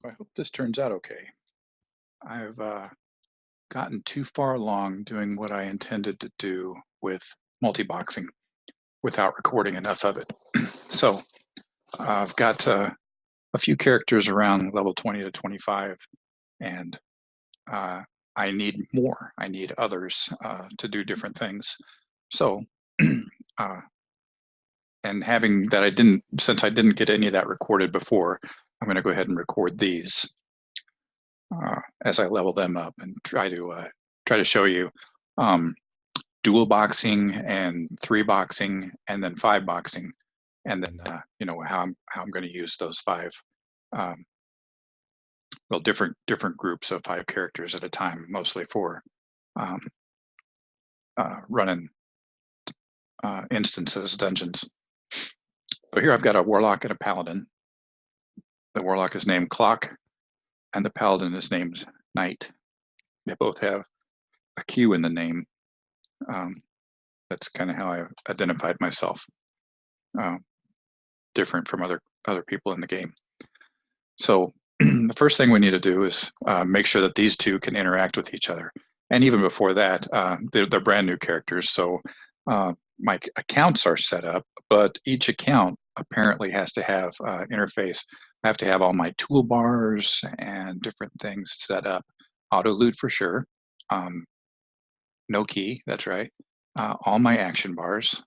I hope this turns out okay. I've gotten too far along doing what I intended to do with multiboxing without recording enough of it. So I've got a few characters around level 20 to 25, and uh, I need more. I need others to do different things. So, uh, and having that, since I didn't get any of that recorded before, I'm going to go ahead and record these as I level them up and try to show you um, dual boxing and three boxing and then five boxing, and then how I'm going to use those five um, different groups of five characters at a time, mostly for um, running instances, dungeons. So here I've got a warlock and a paladin. The warlock is named Clock, and the paladin is named Knight. They both have a Q in the name. That's kind of how I identified myself, uh, different from other people in the game. So the first thing we need to do is make sure that these two can interact with each other. And even before that, they're brand new characters. So my accounts are set up, but each account apparently has to have interface. I have to have all my toolbars and different things set up. Auto loot for sure. No key, that's right. All my action bars.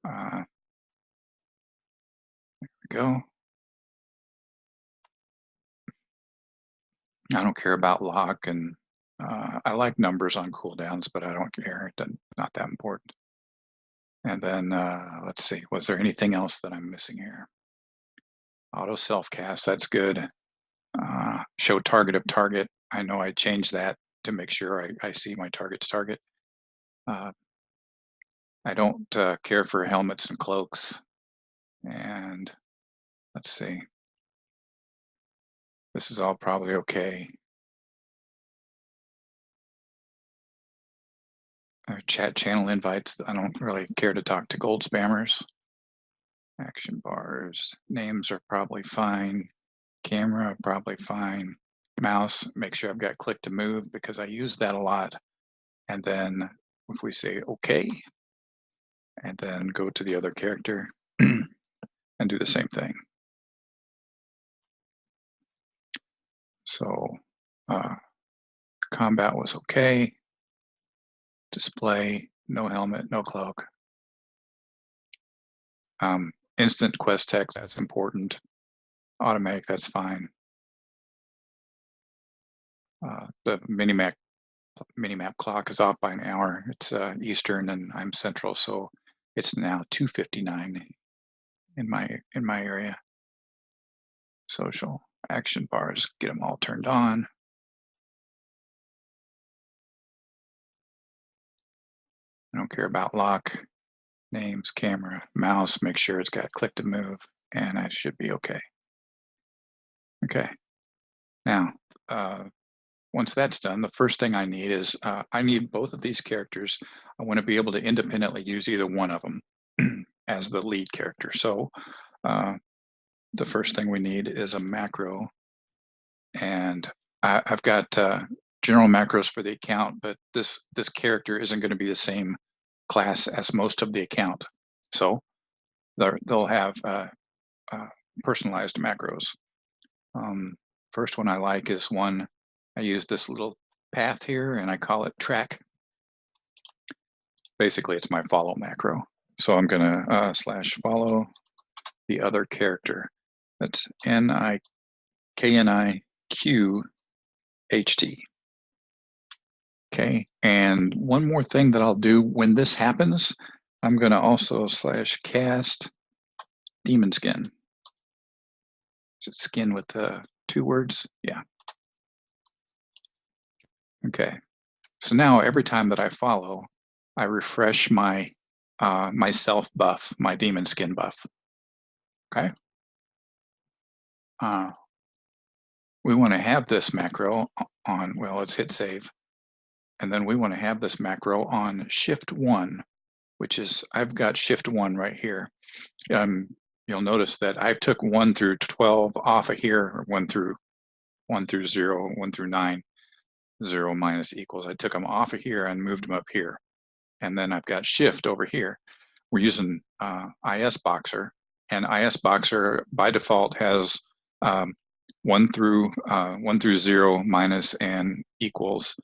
There we go. I don't care about lock, and I like numbers on cooldowns, but I don't care. It's not that important. And then let's see, was there anything else that I'm missing here? Auto self cast, that's good. Show target of target. I know I changed that to make sure I see my target's target. I don't care for helmets and cloaks. And let's see. This is all probably okay. Chat channel invites. I don't really care to talk to gold spammers. Action bars. Names are probably fine. Camera, probably fine. Mouse, make sure I've got click to move because I use that a lot. And then if we say okay, and then go to the other character and do the same thing. So combat was okay. Display, no helmet, no cloak. Instant quest text, that's important. Automatic, that's fine. The minimap clock is off by an hour. It's Eastern and I'm Central, so it's now 2:59 in my area. Social action bars, get them all turned on. I don't care about lock, names, camera, mouse, make sure it's got click to move, and I should be okay. Okay. Now, once that's done, the first thing I need is I need both of these characters. I want to be able to independently use either one of them as the lead character. So the first thing we need is a macro. And I've got general macros for the account, but this character isn't going to be the same class as most of the account. So they'll have personalized macros. First one I like is one, I use this little path here and I call it track. Basically, it's my follow macro. So I'm gonna / follow the other character. That's NIKNIQHT. Okay, and one more thing that I'll do when this happens, I'm gonna also / cast demon skin. Is it skin with the 2 words? Yeah. Okay. So now every time that I follow, I refresh my my self buff, my demon skin buff. Okay. We want to have this macro on. Well, let's hit save, and then we want to have this macro on shift 1, which is I've got shift 1 right here. you'll notice that I took 1 through 12 off of here, or 1 through 0, 1 through 9, 0 minus equals. I took them off of here and moved them up here. And then I've got shift over here. We're using ISBoxer, and ISBoxer by default has 1 through 0 minus and equals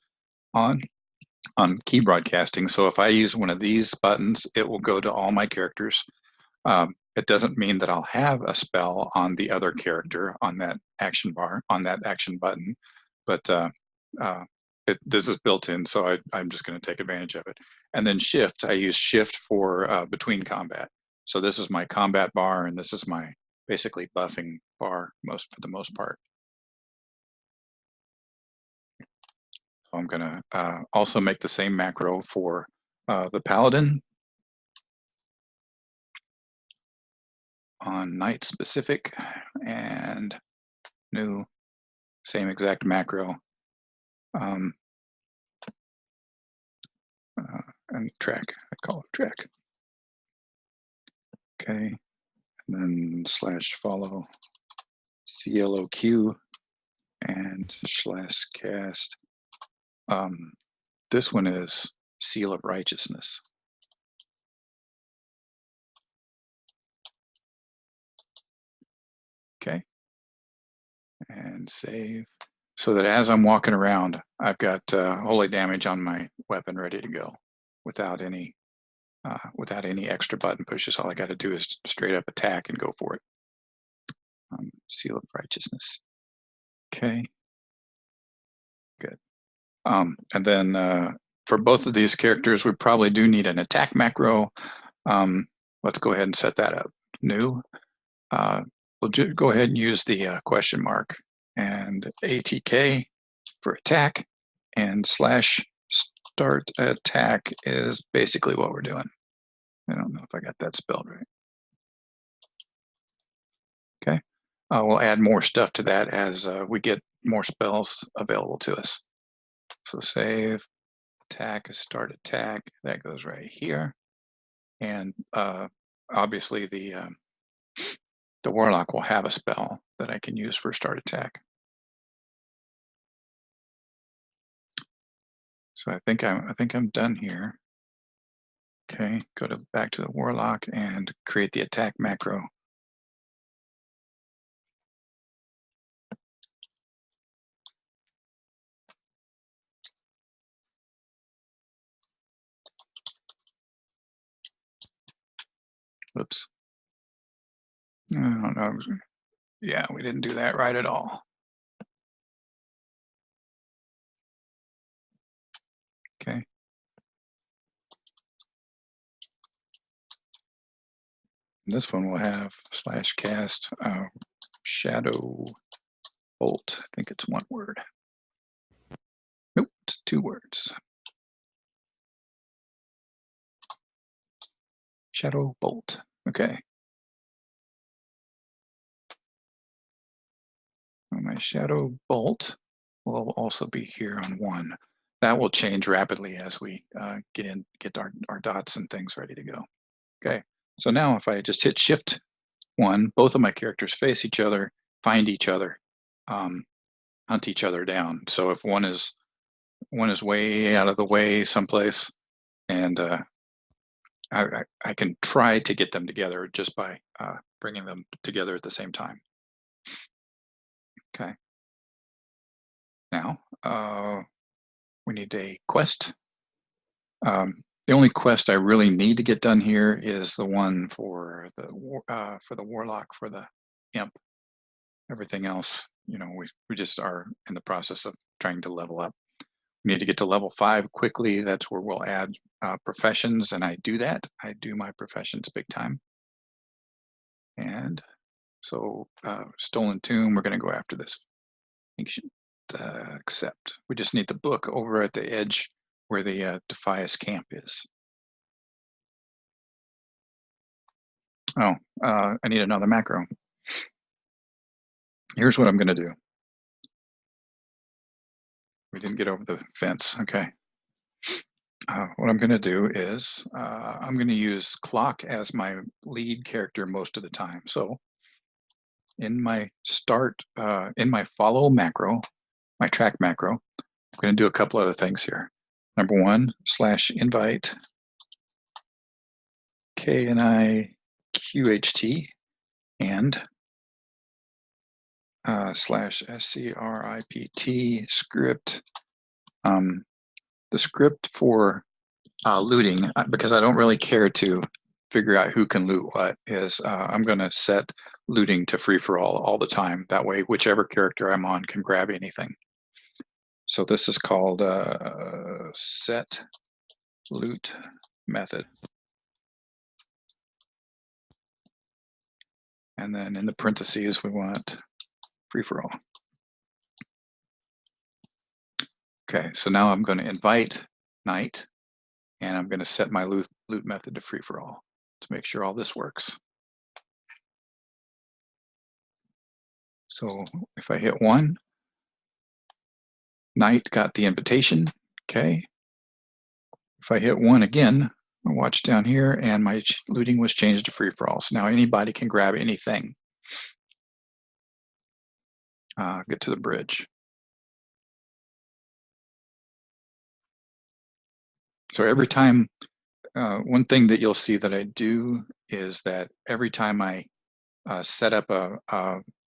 on key broadcasting. So if I use one of these buttons, it will go to all my characters. It doesn't mean that I'll have a spell on the other character on that action bar, on that action button, but this is built in, so I'm just going to take advantage of it. And then shift, I use shift for between combat. So this is my combat bar, and this is my basically buffing bar for the most part. So I'm going to also make the same macro for the paladin on knight specific, and new, same exact macro. And track, I call it track. Okay, and then /follow CLOQ and /cast. This one is Seal of Righteousness. Okay, and save. So that as I'm walking around, I've got holy damage on my weapon ready to go without any extra button pushes. All I got to do is straight up attack and go for it. Seal of Righteousness. Okay, good. And then for both of these characters, we probably do need an attack macro. Let's go ahead and set that up. New. We'll go ahead and use the question mark and ATK for attack, and /start attack is basically what we're doing. I don't know if I got that spelled right. Okay. We'll add more stuff to that as we get more spells available to us. So save, attack, start attack, that goes right here. And obviously the warlock will have a spell that I can use for start attack. So I think I'm done here. Okay, go back to the warlock and create the attack macro. Oops. I don't know. Yeah, we didn't do that right at all. Okay. And this one will have /cast shadow bolt. I think it's one word. Nope, it's 2 words. Shadow bolt. Okay. My shadow bolt will also be here on 1. That will change rapidly as we get our dots and things ready to go. Okay, so now if I just hit Shift 1, both of my characters face each other, find each other, hunt each other down. So if one is way out of the way someplace, and I can try to get them together just by bringing them together at the same time. Okay. Now we need a quest. The only quest I really need to get done here is the one for the warlock, for the imp. Everything else, you know, we just are in the process of trying to level up. We need to get to level 5 quickly. That's where we'll add professions, and I do that. I do my professions big time. And so Stolen Tomb, we're going to go after this. Ancient accept. We just need the book over at the edge where the Defias camp is. Oh, I need another macro. Here's what I'm going to do. We didn't get over the fence. Okay. what I'm going to do is I'm going to use clock as my lead character most of the time. So in my in my follow macro, my track macro, I'm going to do a couple other things here. Number one, /invite KNIQHT and /script script. The script for looting, because I don't really care to figure out who can loot what, is I'm going to set looting to free-for-all all the time. That way, whichever character I'm on can grab anything. So this is called set loot method. And then in the parentheses, we want free-for-all. Okay, so now I'm going to invite Knight, and I'm going to set my loot method to free-for-all to make sure all this works. So if I hit 1, Knight got the invitation. Okay. If I hit 1 again, I watch down here, and my looting was changed to free-for-all. So now anybody can grab anything. Get to the bridge. So every time, one thing that you'll see that I do is that every time I set up a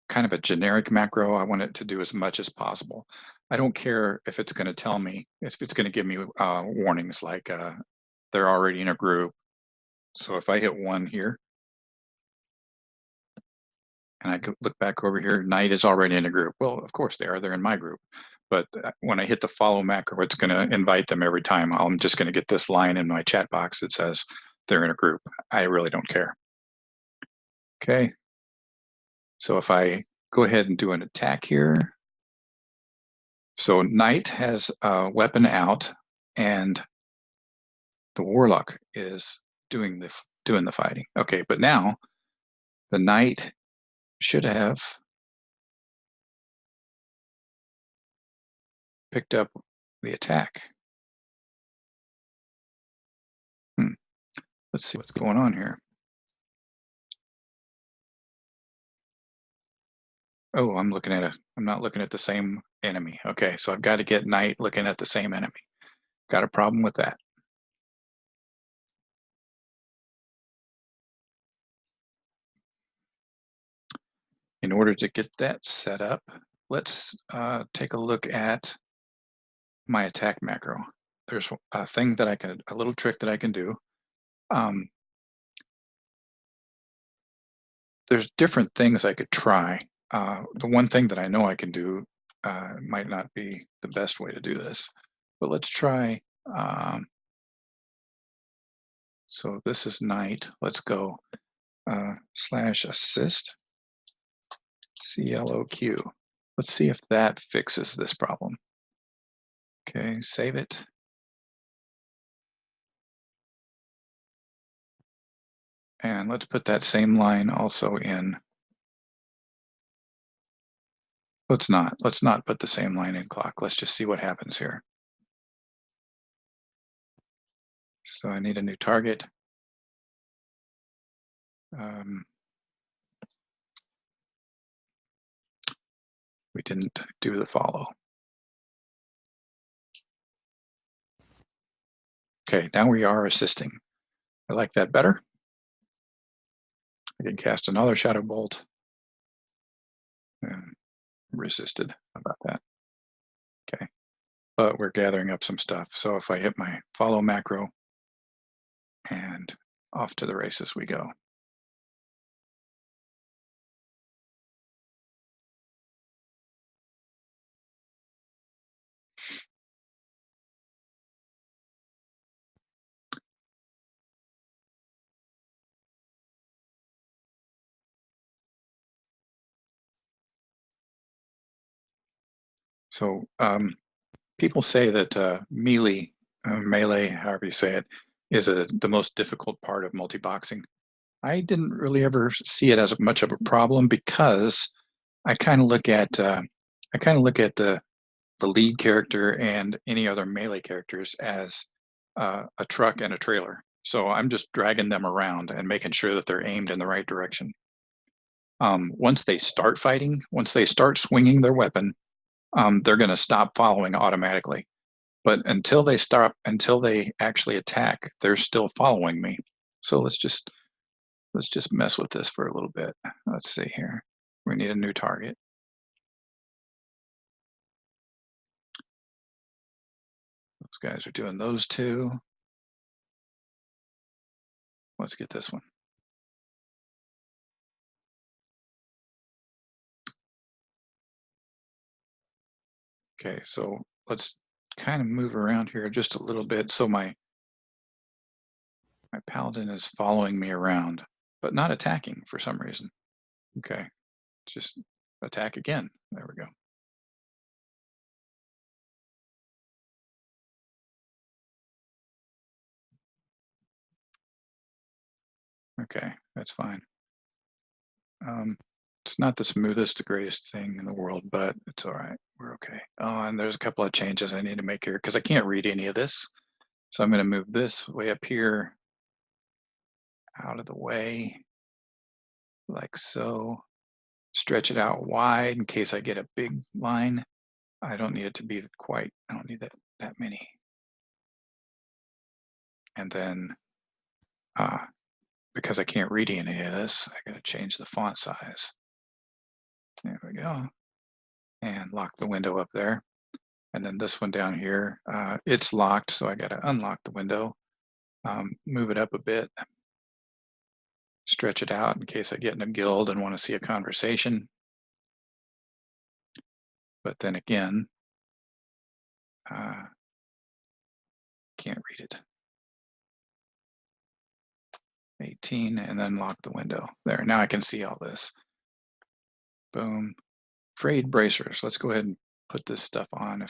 kind of a generic macro, I want it to do as much as possible. I don't care if it's going to tell me, if it's going to give me warnings like they're already in a group. So if I hit 1 here, and I could look back over here, Knight is already in a group. Well, of course they are, they're in my group. But when I hit the follow macro, it's gonna invite them every time. I'm just gonna get this line in my chat box that says they're in a group. I really don't care. Okay, so if I go ahead and do an attack here, so Knight has a weapon out, and the Warlock is doing the fighting. Okay, but now the Knight should have picked up the attack. Let's see what's going on here. Oh, I'm not looking at the same enemy. Okay, so I've got to get Knight looking at the same enemy. Got a problem with that. In order to get that set up, let's take a look at my attack macro. There's a thing that a little trick that I can do. There's different things I could try. The one thing that I know I can do might not be the best way to do this, but let's try. So this is Knight. Let's go /assist CLOQ. Let's see if that fixes this problem. Okay, save it. And let's put that same line also in. Let's not put the same line in clock. Let's just see what happens here. So I need a new target. We didn't do the follow. Okay, now we are assisting. I like that better. I can cast another shadow bolt. And resisted about that. Okay, but we're gathering up some stuff. So if I hit my follow macro, and off to the races we go. So people say that melee, however you say it, is the most difficult part of multiboxing. I didn't really ever see it as much of a problem because I kind of look at the lead character and any other melee characters as a truck and a trailer. So I'm just dragging them around and making sure that they're aimed in the right direction. Once they start fighting, once they start swinging their weapon, they're going to stop following automatically. But until they actually attack, they're still following me. So let's just mess with this for a little bit. Let's see here. We need a new target. Those guys are doing those two. Let's get this one. Okay, so let's kind of move around here just a little bit. So my paladin is following me around, but not attacking for some reason. Okay, just attack again. There we go. Okay, that's fine. It's not the smoothest, the greatest thing in the world, but it's all right. We're okay. Oh, and there's a couple of changes I need to make here because I can't read any of this. So I'm going to move this way up here out of the way, like so. Stretch it out wide in case I get a big line. I don't need it to be quite, I don't need that many. And then because I can't read any of this, I got to change the font size. There we go. And lock the window up there. And then this one down here, it's locked, so I got to unlock the window, move it up a bit, stretch it out in case I get in a guild and want to see a conversation. But then again, can't read it. 18, and then lock the window. There, now I can see all this. Boom. Frayed bracers. Let's go ahead and put this stuff on.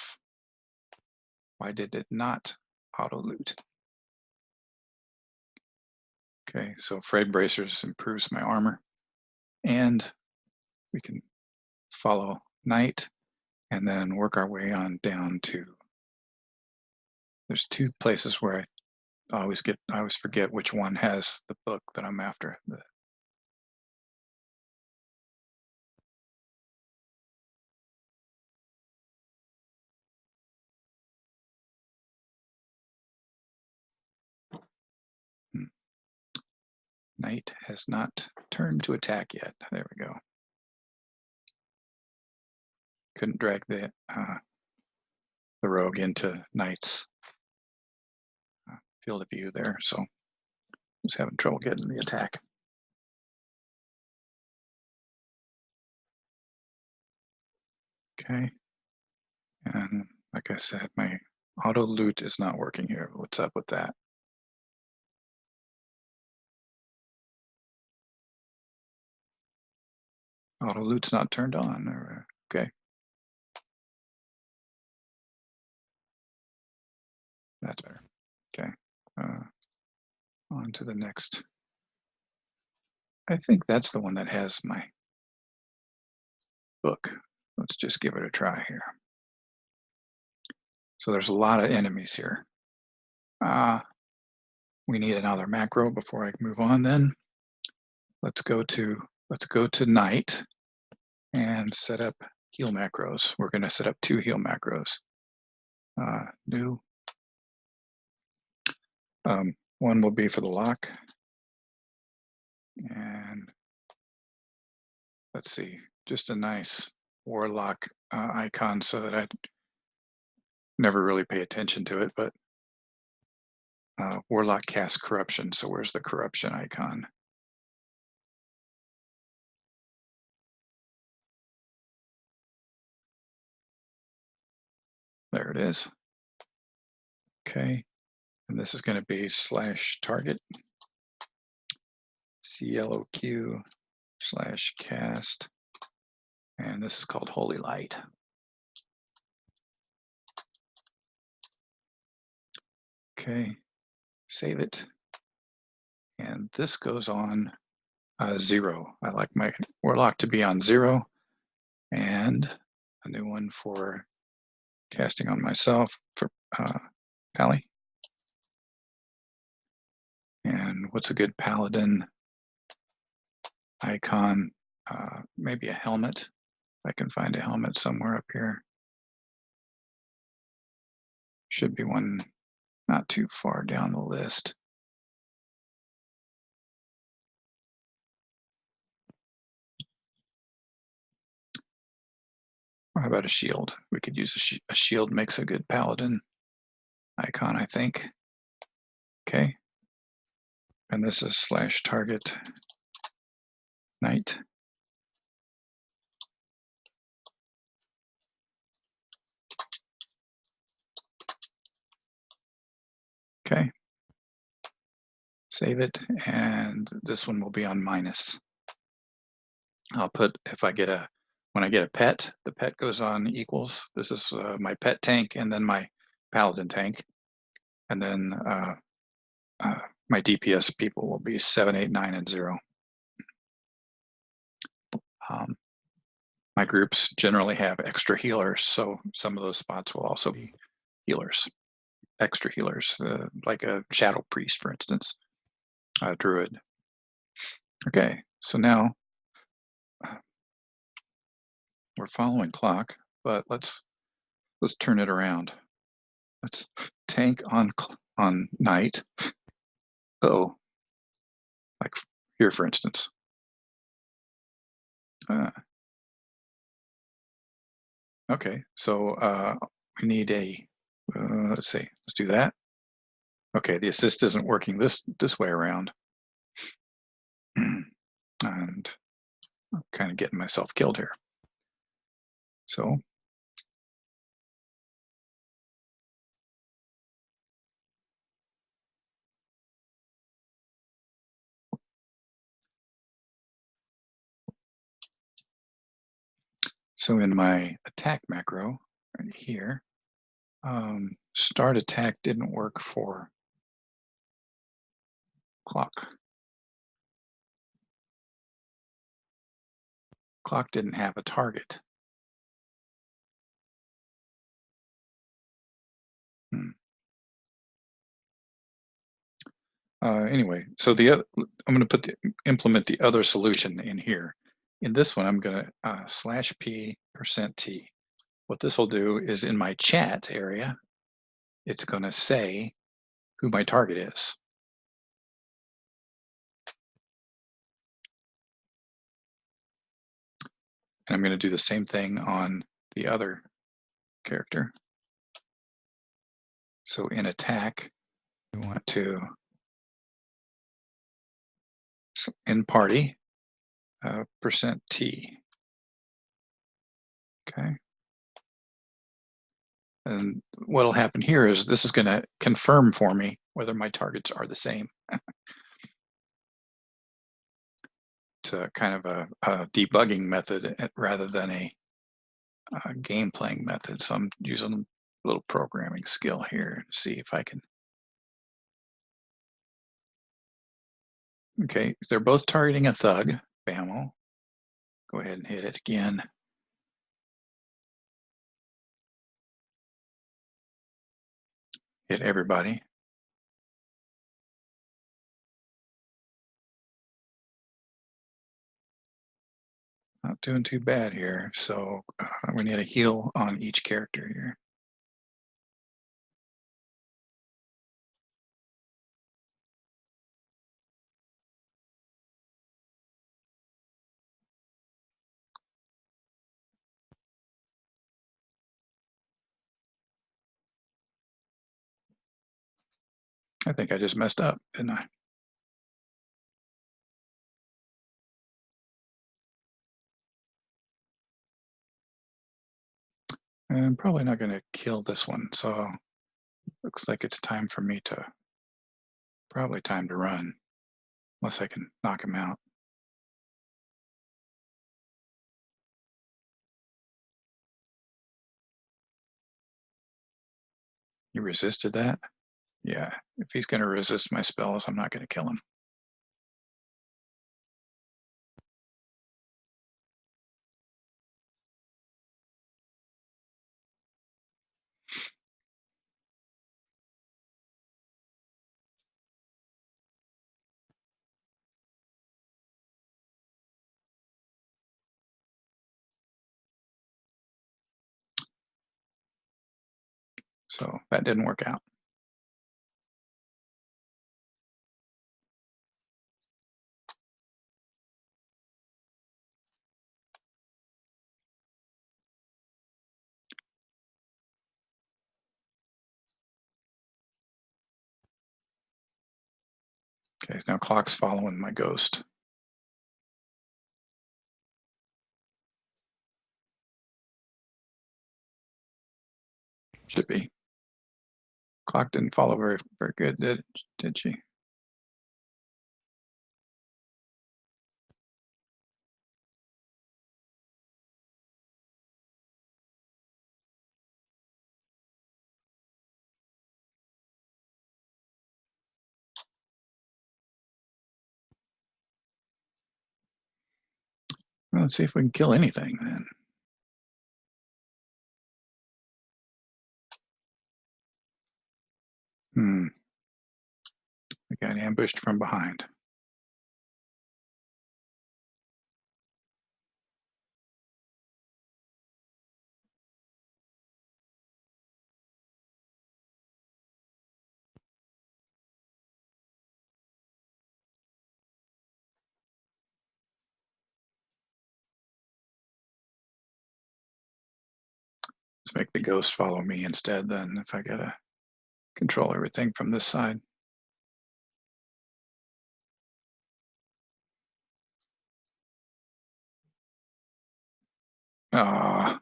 Why did it not auto loot? Okay, so frayed bracers improves my armor. And we can follow knight and then work our way on down to, there's two places where I always forget which one has the book that I'm after. Knight has not turned to attack yet. There we go. Couldn't drag the rogue into knight's field of view there, so was having trouble getting the attack. Okay, and like I said, my auto loot is not working here. What's up with that? Auto loot's not turned on. Okay. That's better. Okay. On to the next. I think that's the one that has my book. Let's just give it a try here. So there's a lot of enemies here. We need another macro before I move on then. Let's go to night and set up heal macros. We're going to set up 2 heal macros. New. One will be for the lock. And let's see, just a nice warlock icon so that I never really pay attention to it, but warlock casts corruption. So where's the corruption icon? There it is. Okay, and this is going to be /target CLOQ/cast, and this is called Holy Light. Okay, save it, and this goes on 0. I like my warlock to be on 0, and a new one for casting on myself for Pally. And what's a good paladin icon? Maybe a helmet. I can find a helmet somewhere up here. Should be one not too far down the list. Or how about a shield? We could use a shield, makes a good paladin icon, I think. Okay. And this is /target knight. Okay. Save it, and this one will be on minus. I'll put, when I get a pet, the pet goes on equals. This is my pet tank and then my paladin tank. And then my DPS people will be 7, 8, 9, and 0. My groups generally have extra healers, so some of those spots will also be healers, extra healers, like a shadow priest, for instance, a druid. Okay, so now we're following clock, but let's turn it around. Let's tank on knight. Oh, like here, for instance. Okay, so we need a, let's see, let's do that. Okay, the assist isn't working this way around. And I'm kind of getting myself killed here. So in my attack macro right here, start attack didn't work for clock. Clock didn't have a target. Anyway, so I'm going to implement the other solution in here. In this one, I'm going to /p%t. What this will do is in my chat area, it's going to say who my target is. And I'm going to do the same thing on the other character. So in attack, we want to, in party, %t. Okay. And what'll happen here is this is going to confirm for me whether my targets are the same. It's a kind of a debugging method rather than a game playing method. So I'm using a little programming skill here to see if I can. Okay, they're both targeting a thug. Bammo. Go ahead and hit it again. Hit everybody. Not doing too bad here. So we need a heal on each character here. I think I just messed up, didn't I? I'm probably not going to kill this one. So looks like it's time for me to, probably time to run, unless I can knock him out. He resisted that? Yeah, if he's going to resist my spells, I'm not going to kill him. So that didn't work out. Okay, now clock's following my ghost. Should be. Clock didn't follow very good, did she? Well, let's see if we can kill anything then. We got ambushed from behind. Let's make the ghost follow me instead then, if I gotta control everything from this side. Ah,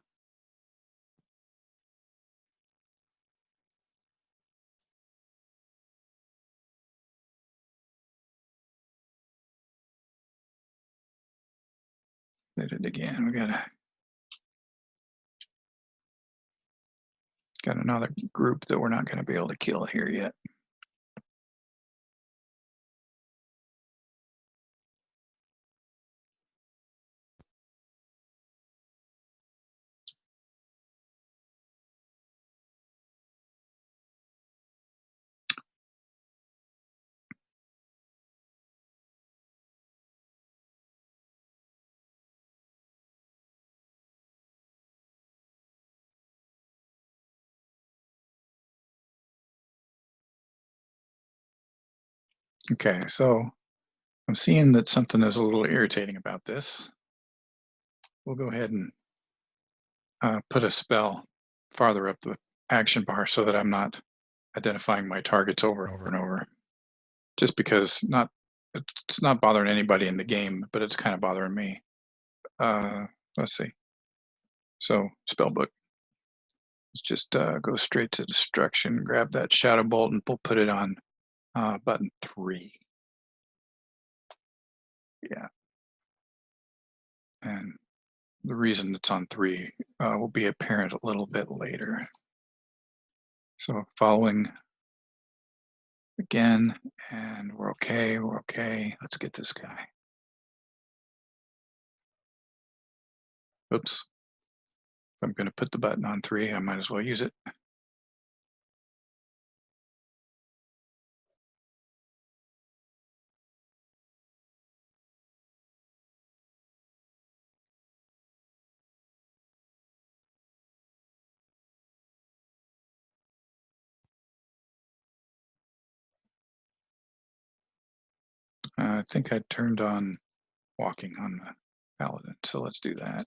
did it again. We got another group that we're not gonna be able to kill here yet. Okay, so I'm seeing that something is a little irritating about this. We'll go ahead and put a spell farther up the action bar so that I'm not identifying my targets over and over and over. Just because it's not bothering anybody in the game, but it's kind of bothering me. Let's see. So spellbook. Let's just go straight to destruction. Grab that shadow bolt and we'll put it on button 3. Yeah, and the reason it's on 3 will be apparent a little bit later. So following again, and we're okay. We're okay. Let's get this guy. Oops. If I'm going to put the button on 3, I might as well use it. I think I turned on walking on the paladin, so let's do that.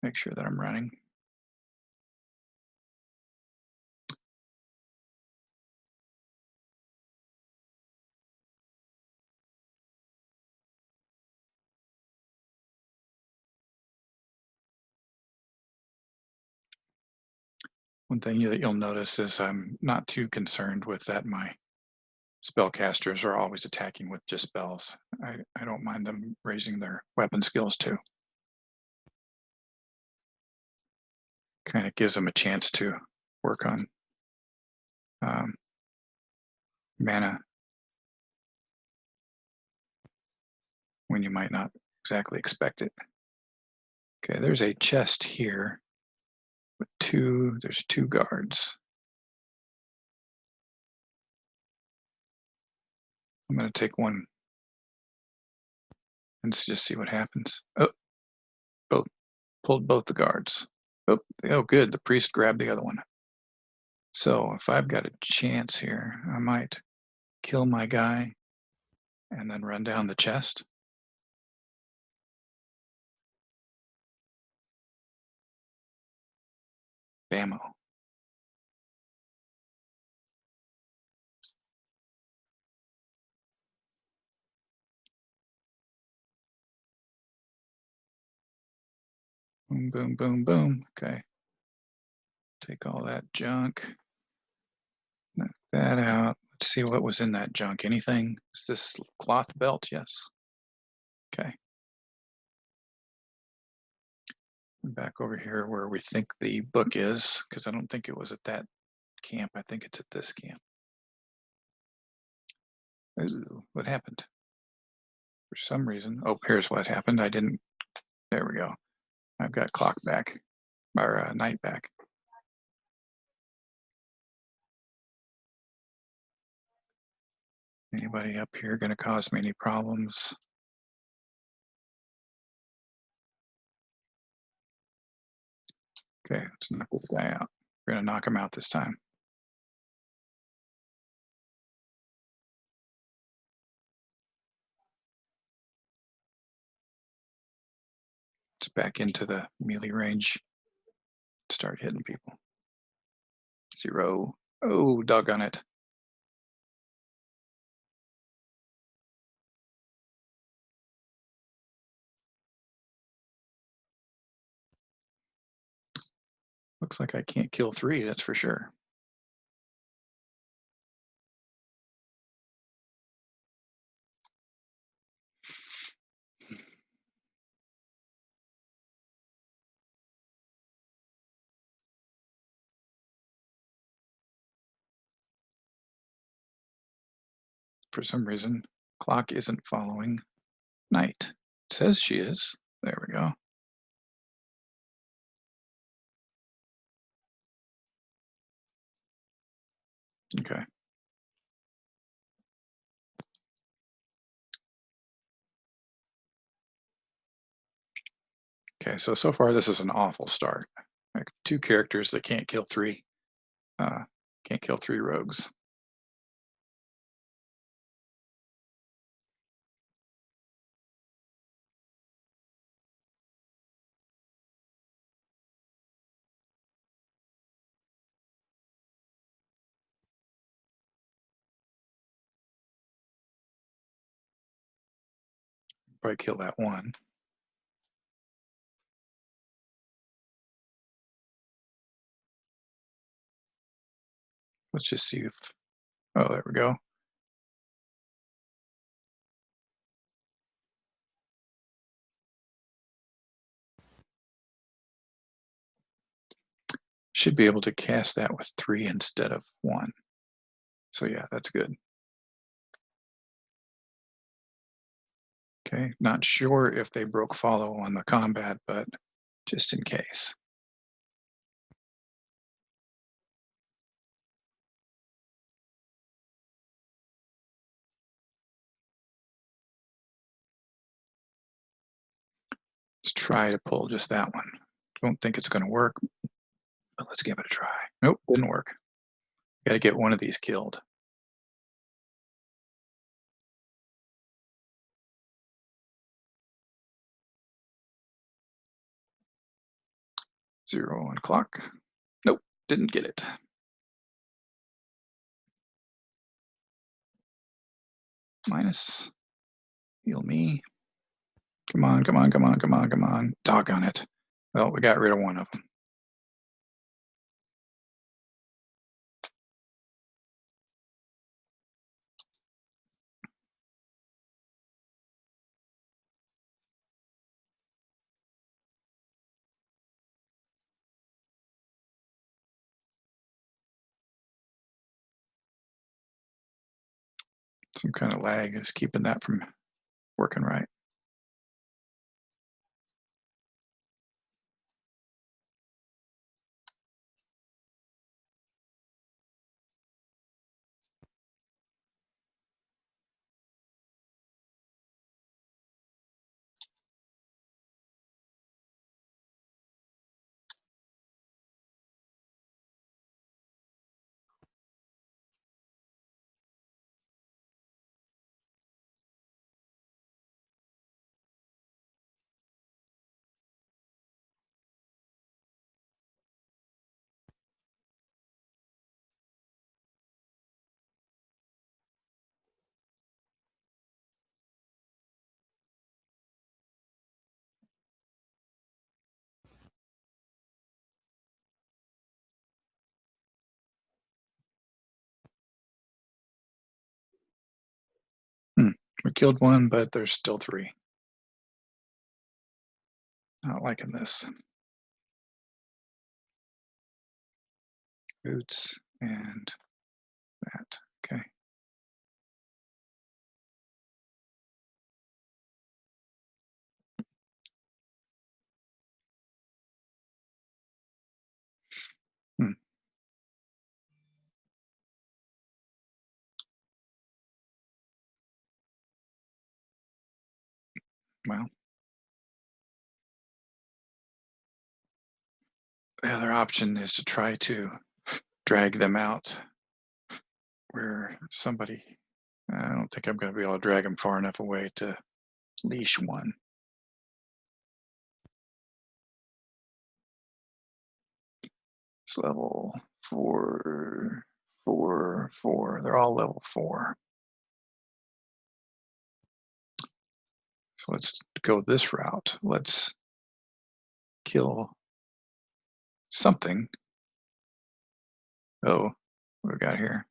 Make sure that I'm running. One thing that you'll notice is I'm not too concerned with that my spellcasters are always attacking with just spells. I don't mind them raising their weapon skills too. Kind of gives them a chance to work on mana when you might not exactly expect it. Okay, there's a chest here with there's 2 guards. I'm going to take one and just see what happens. Oh, pulled both the guards. Oh, good. The priest grabbed the other one. So if I've got a chance here, I might kill my guy and then run down the chest. Bammo. Boom, boom, boom, boom. Okay. Take all that junk. Knock that out. Let's see what was in that junk. Anything? Is this cloth belt? Yes. Okay. Back over here where we think the book is, because I don't think it was at that camp. I think it's at this camp. Ooh, what happened? For some reason. Oh, here's what happened. I didn't. There we go. I've got clock back, or night back. Anybody up here going to cause me any problems? Okay, let's knock this guy out. We're going to knock him out this time. Let's back into the melee range. Start hitting people. 0. Oh, doggone it. Looks like I can't kill 3, that's for sure. For some reason, clock isn't following night. It says she is. There we go. Okay. Okay, so far this is an awful start. Like 2 characters that can't kill 3. Can't kill 3 rogues. Probably kill that one. Let's just see if, oh, there we go. Should be able to cast that with 3 instead of 1. So yeah, that's good. Okay, not sure if they broke follow on the combat, but just in case. Let's try to pull just that one. Don't think it's going to work, but let's give it a try. Nope, didn't work. Got to get one of these killed. 0 on clock. Nope, didn't get it. Minus. Heal me. Come on, come on, come on, come on, come on. Doggone it. Well, we got rid of one of them. Some kind of lag is keeping that from working right. We killed one, but there's still 3. Not liking this. Boots and that. Okay. Hmm. Well, the other option is to try to drag them out where somebody, I don't think I'm going to be able to drag them far enough away to leash one. It's level 4, 4, 4. They're all level 4. So let's go this route. Let's kill something. Oh, what do we got here?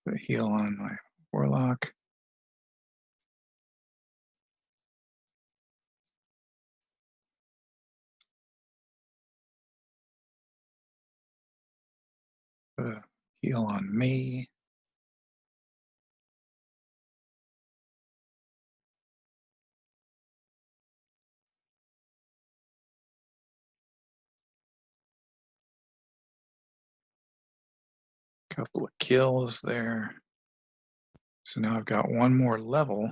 Put a heal on my warlock. Put a heal on me. Couple of kills there. So now I've got one more level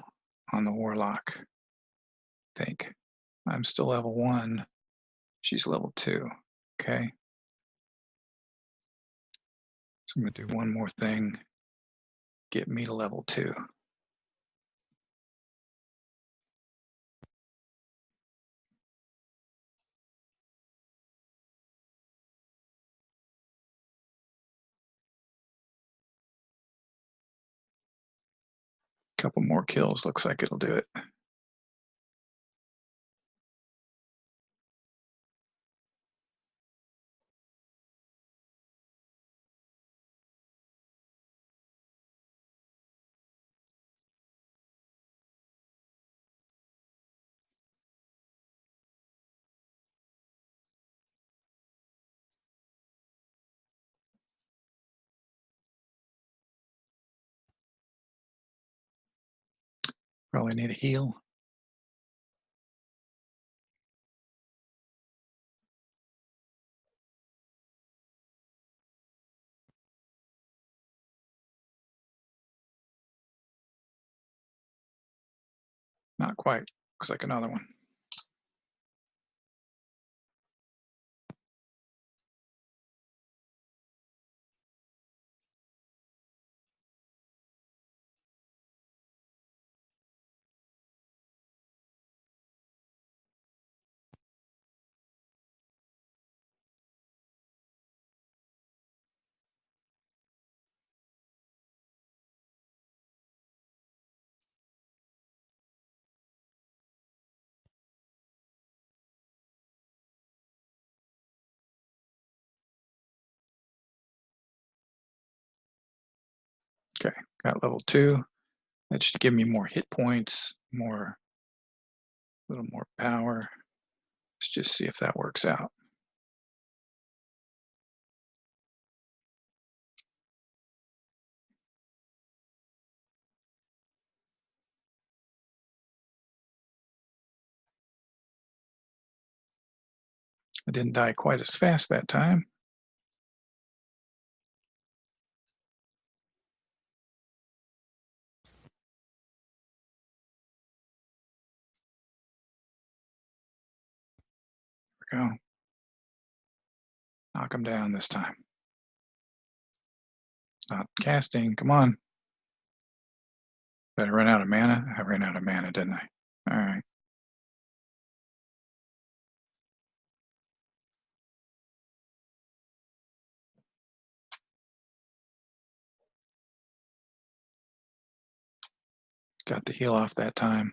on the warlock. I think I'm still level 1. She's level 2. Okay. So I'm going to do one more thing. Get me to level 2. Couple more kills. Looks like it'll do it. Probably need a heal. Not quite. Looks like another one. Okay, got level 2. That should give me more hit points, a little more power. Let's just see if that works out. I didn't die quite as fast that time. There we go. Knock him down this time. Not casting. Come on. Did I run out of mana? I ran out of mana, didn't I? All right. Got the heal off that time.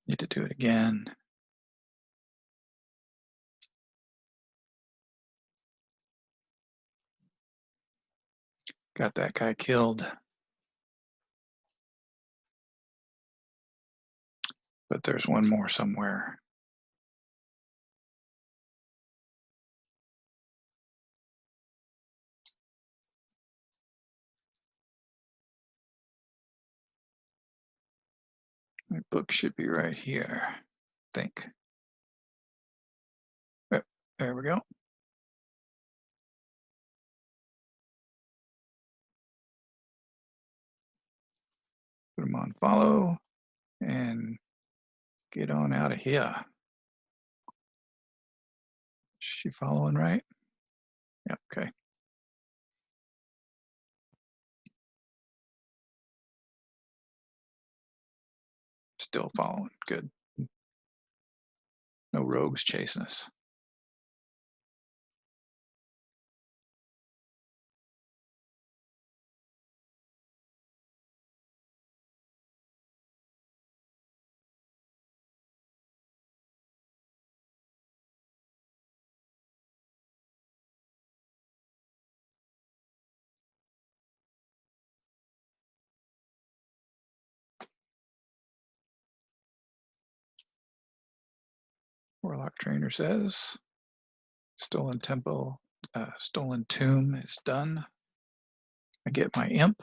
Need to do it again. Got that guy killed. But there's one more somewhere. My book should be right here, I think. Oh, there we go. Put them on follow and get on out of here. Is she following right? Yeah, okay. Still following, good. No rogues chasing us. Warlock trainer says, stolen temple, stolen tomb is done. I get my imp,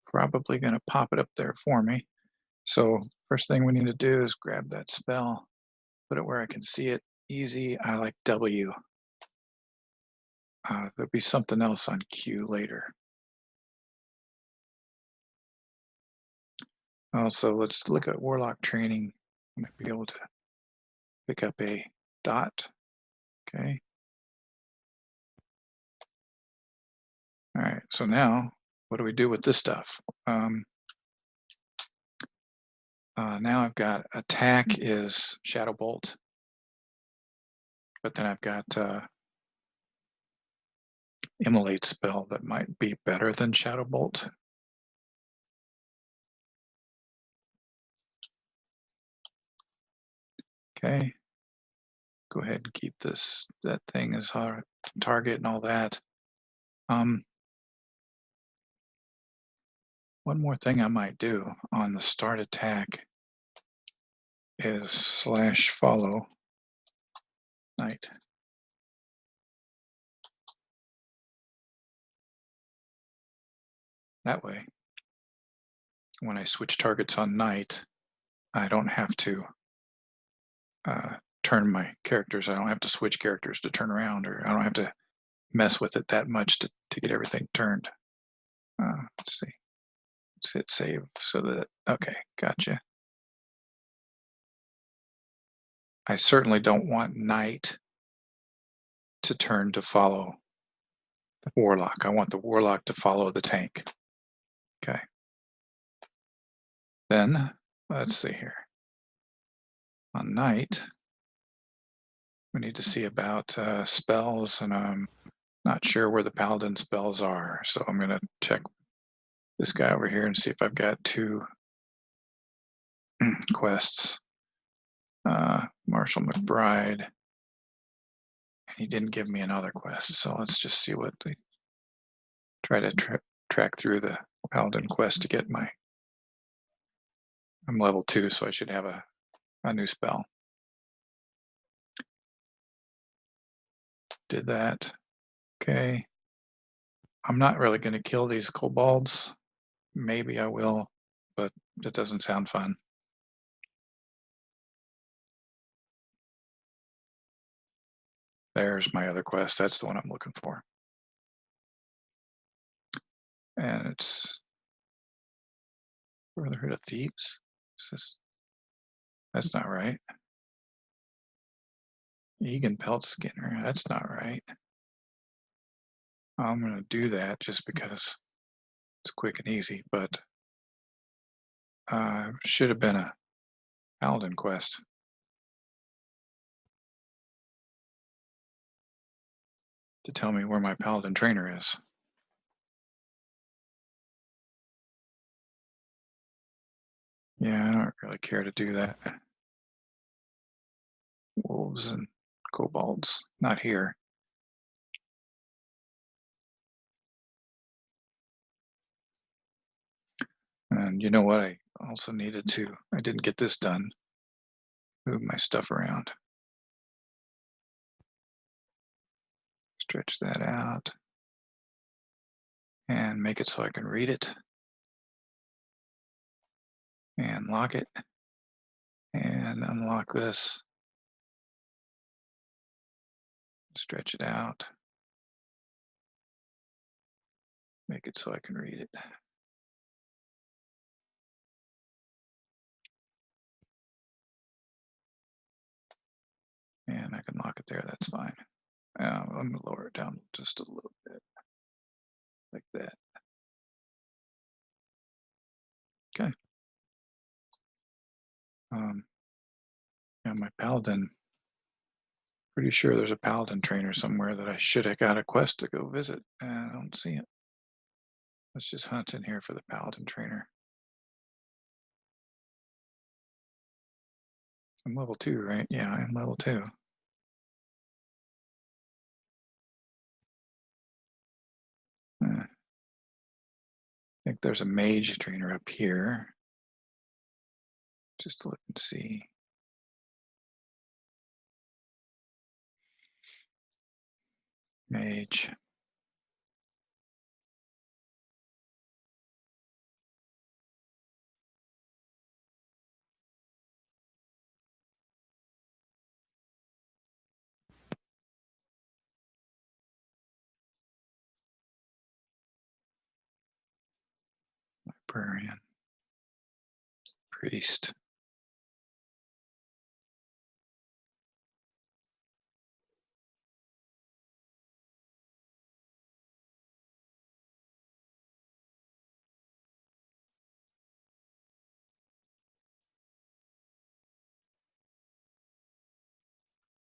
probably gonna pop it up there for me. So first thing we need to do is grab that spell, put it where I can see it easy. I like W. There'll be something else on Q later. Also, let's look at Warlock training. I might be able to pick up a dot. Okay. All right, so now what do we do with this stuff? Now I've got attack is Shadow Bolt, but then I've got Immolate spell that might be better than Shadow Bolt. Okay, go ahead and keep that thing as our target and all that. One more thing I might do on the start attack is /follow knight. That way, when I switch targets on knight, I don't have to turn my characters. I don't have to switch characters to turn around, or I don't have to mess with it that much to get everything turned. Let's see. Let's hit save so that, okay, gotcha. I certainly don't want knight to turn to follow the warlock. I want the warlock to follow the tank. Okay. Then, let's see here. On knight, we need to see about spells, and I'm not sure where the paladin spells are. So I'm going to check this guy over here and see if I've got 2 quests. Marshall McBride. And he didn't give me another quest, so let's just see what they try to track through the paladin quest to get my. I'm level 2, so I should have a new spell. Did that. Okay. I'm not really going to kill these kobolds. Maybe I will, but it doesn't sound fun. There's my other quest. That's the one I'm looking for. And it's Brotherhood of Thieves. That's not right. Egan Pelt Skinner. That's not right. I'm going to do that just because it's quick and easy, but should have been a paladin quest. to tell me where my Paladin trainer is. Yeah, I don't really care to do that. Wolves and kobolds, not here. And you know what? I also needed to, I didn't get this done, move my stuff around. Stretch that out and make it so I can read it. And lock it. And unlock this. Stretch it out. Make it so I can read it. And I can lock it there, that's fine. I'm going to lower it down just a little bit, like that. Okay. Yeah, my Paladin, pretty sure there's a Paladin trainer somewhere that I should have got a quest to go visit, and I don't see it. Let's just hunt in here for the Paladin trainer. I'm level 2, right? Yeah, I'm level 2. I think there's a mage trainer up here. Just look and see. Mage. Librarian. Priest.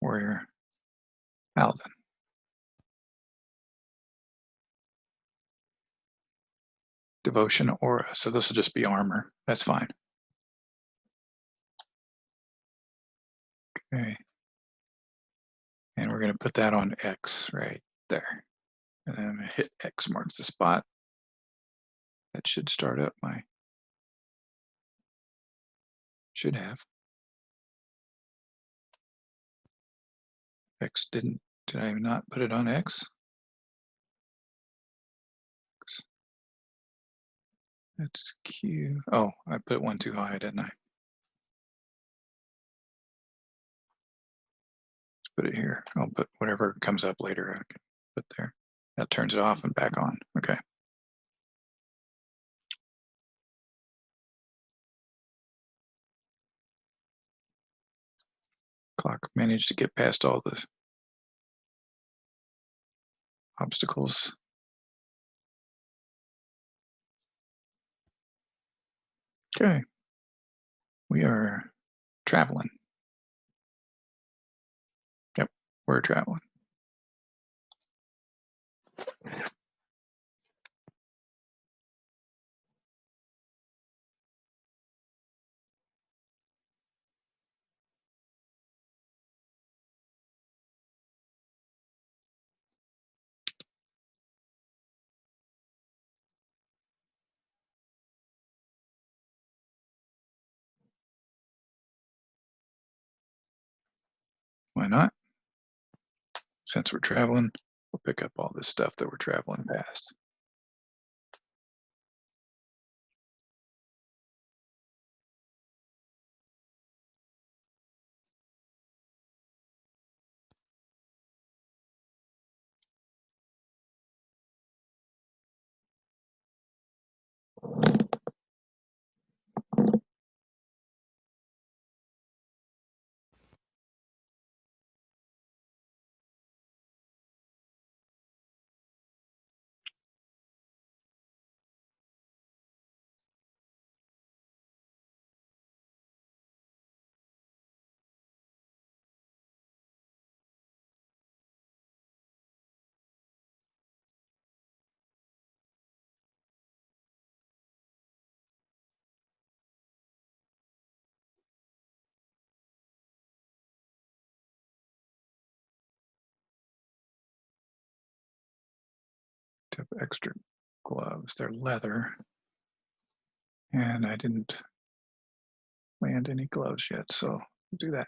Warrior. Paladin. Devotion aura. So this will just be armor. That's fine. Okay. And we're going to put that on X right there. And then hit X marks the spot. That should start up my, should have. X didn't, did I not put it on X? That's Q. Oh, I put one too high, didn't I? Let's put it here. I'll put whatever comes up later. I can put there. That turns it off and back on. Okay. Clock managed to get past all the obstacles. Okay. We are traveling. Yep, we're traveling. Why not? Since we're traveling, we'll pick up all this stuff that we're traveling past. have extra gloves. They're leather, and I didn't land any gloves yet, so I'll do that.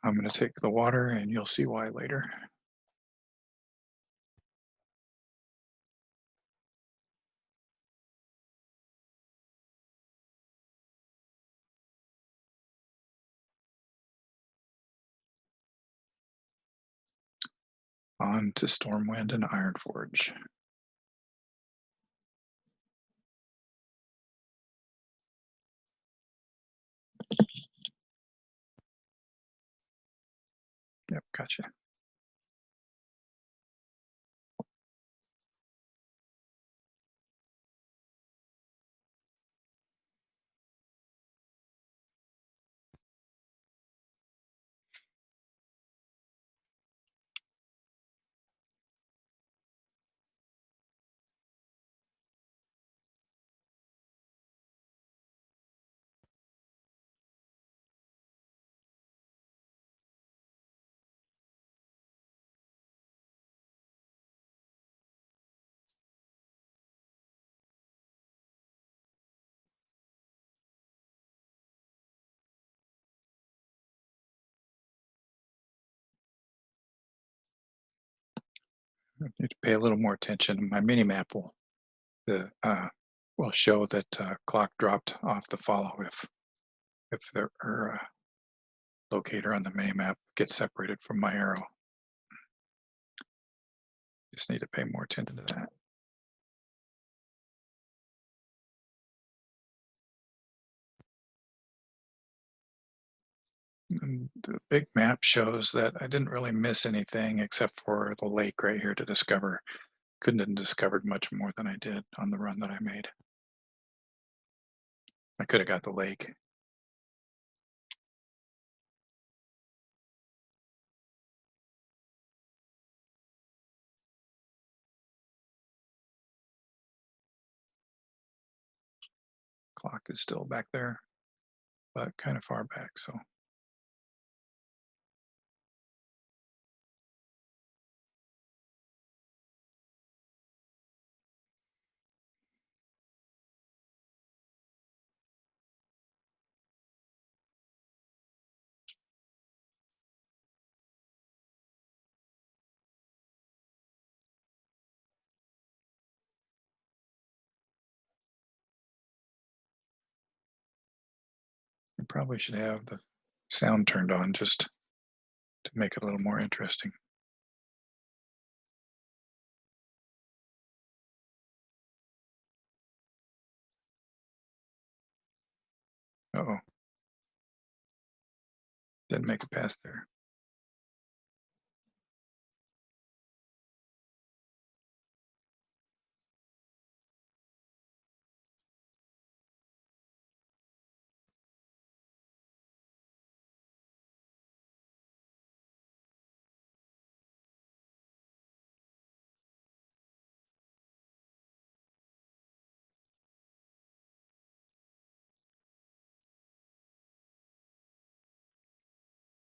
I'm going to take the water, and you'll see why later. On to Stormwind and Ironforge. Yep, gotcha. I need to pay a little more attention. My mini map will show that clock dropped off the follow if the locator on the mini map gets separated from my arrow. Just need to pay more attention to that. And the big map shows that I didn't really miss anything except for the lake right here to discover. Couldn't have discovered much more than I did on the run that I made. I could have got the lake. Clock is still back there, but kind of far back, so. I probably should have the sound turned on just to make it a little more interesting. Uh-oh. Didn't make it past there.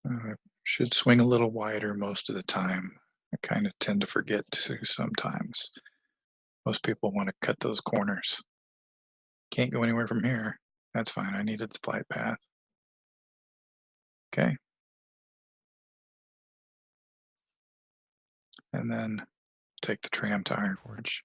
I should swing a little wider most of the time. I kind of tend to forget to sometimes. Most people want to cut those corners. Can't go anywhere from here. That's fine. I needed the flight path. Okay. And then take the tram to Ironforge.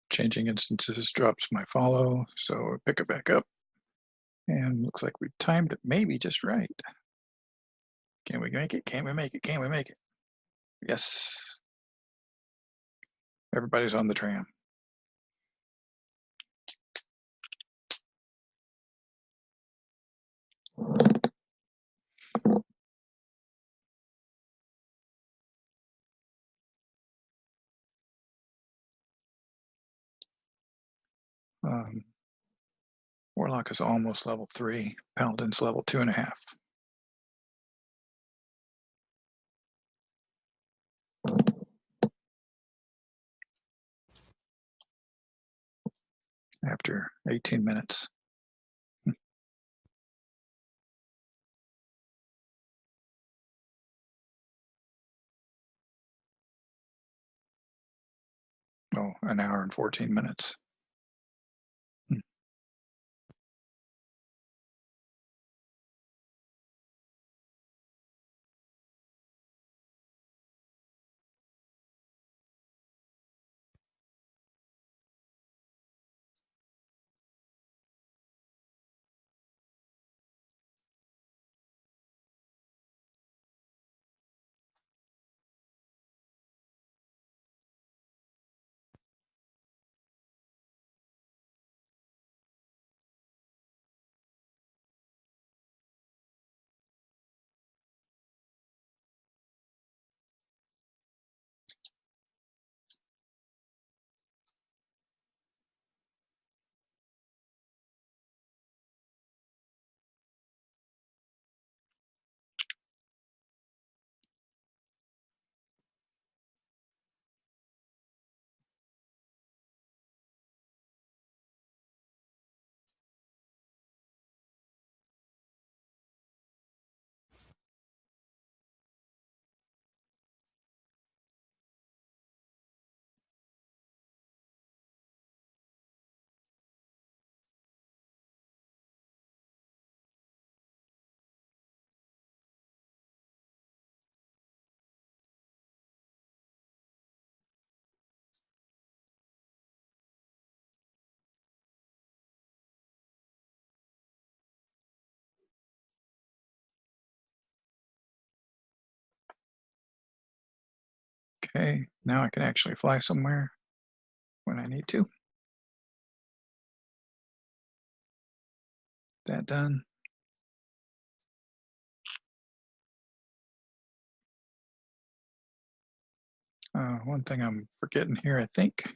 Changing instances drops my follow, so pick it back up. And looks like we timed it maybe just right. Can we make it? Can we make it? Can we make it? Yes. Everybody's on the tram. Warlock is almost level 3. Paladin's level 2.5. After 18 minutes. Oh, an hour and 14 minutes. Okay, now I can actually fly somewhere when I need to. That done. One thing I'm forgetting here, I think,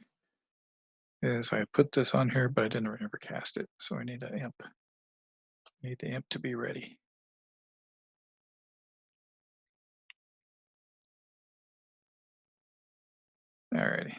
is I put this on here, but I didn't ever cast it. So I need an imp. Need the imp to be ready. Alrighty.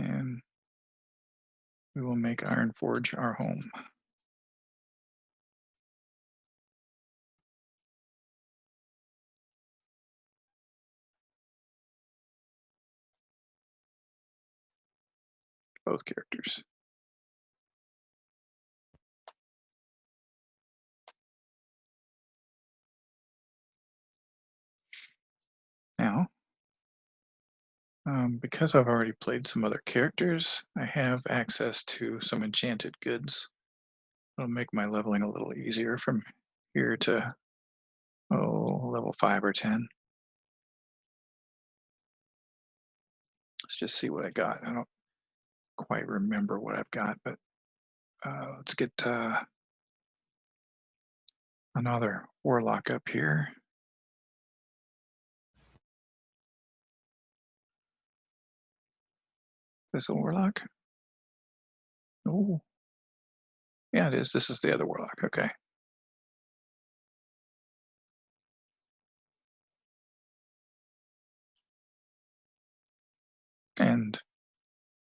And we will make Ironforge our home. Both characters. Now, because I've already played some other characters, I have access to some enchanted goods. It'll make my leveling a little easier from here to, level 5 or 10. Let's just see what I got. I don't quite remember what I've got, but let's get another warlock up here. this a warlock? Oh, yeah, it is. This is the other warlock. Okay. And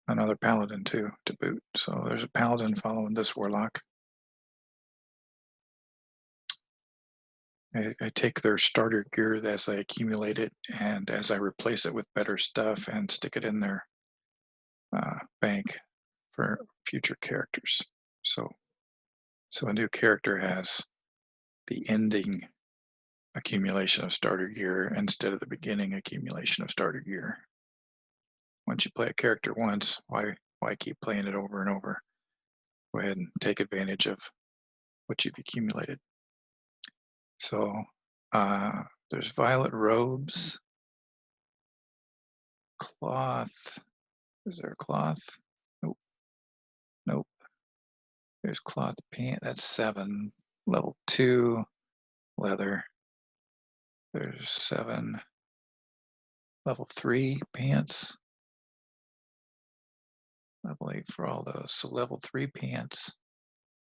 another paladin too to boot. So there's a paladin following this warlock. I take their starter gear as I accumulate it, and as I replace it with better stuff and stick it in their bank for future characters. So a new character has the ending accumulation of starter gear instead of the beginning accumulation of starter gear. Once you play a character once, why keep playing it over and over? Go ahead and take advantage of what you've accumulated. So there's violet robes, cloth. Is there a cloth? Nope. Nope. There's cloth pant. That's 7. Level 2 leather. There's 7. Level 3 pants. Level 8 for all those. So level 3 pants.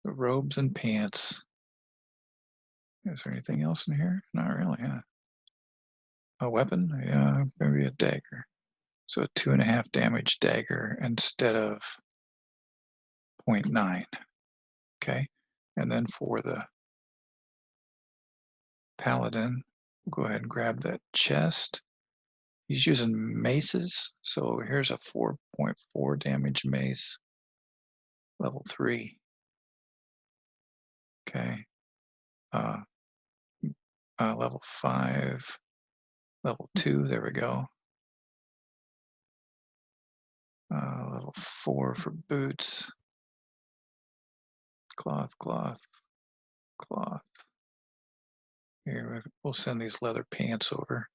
The robes and pants. Is there anything else in here? Not really, huh? A weapon? Yeah, maybe a dagger. So a 2.5 damage dagger instead of 0.9. Okay. And then for the paladin, we'll go ahead and grab that chest. He's using maces. So here's a 4.4 damage mace, level 3. Okay. Level 5, level 2, there we go. Level 4 for boots. Cloth, cloth, cloth. Here, we'll send these leather pants over.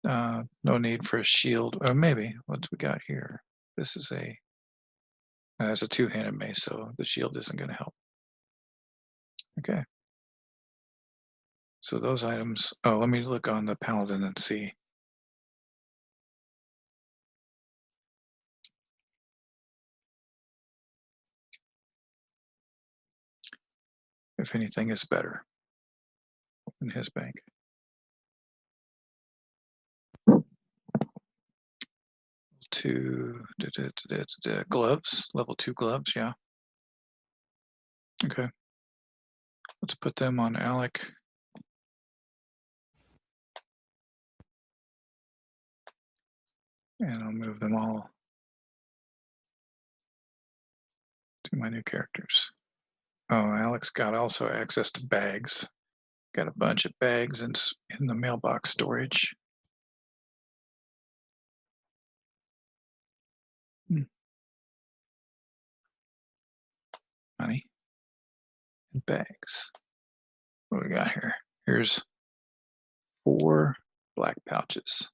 No need for a shield. Or maybe, what's we got here? This is it's a 2-handed mace, so the shield isn't going to help. Okay. So those items, let me look on the paladin and see. If anything is better in his bank. Gloves, level 2 gloves, yeah. Okay. Let's put them on Alec. And I'll move them all to my new characters. Oh, Alex got also access to bags. Got a bunch of bags in the mailbox storage. Money and bags. What do we got here? Here's 4 black pouches.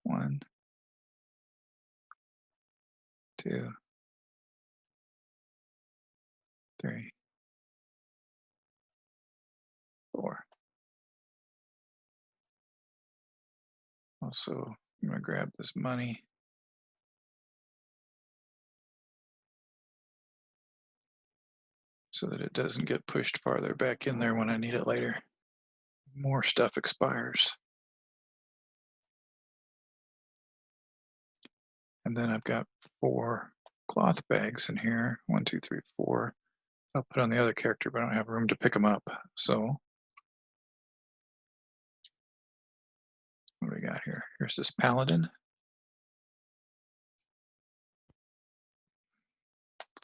1, 2, 3, 4. Also, I'm going to grab this money. So that it doesn't get pushed farther back in there when I need it later. More stuff expires. And then I've got 4 cloth bags in here. 1, 2, 3, 4. I'll put on the other character, but I don't have room to pick them up. So what do we got here? Here's this paladin.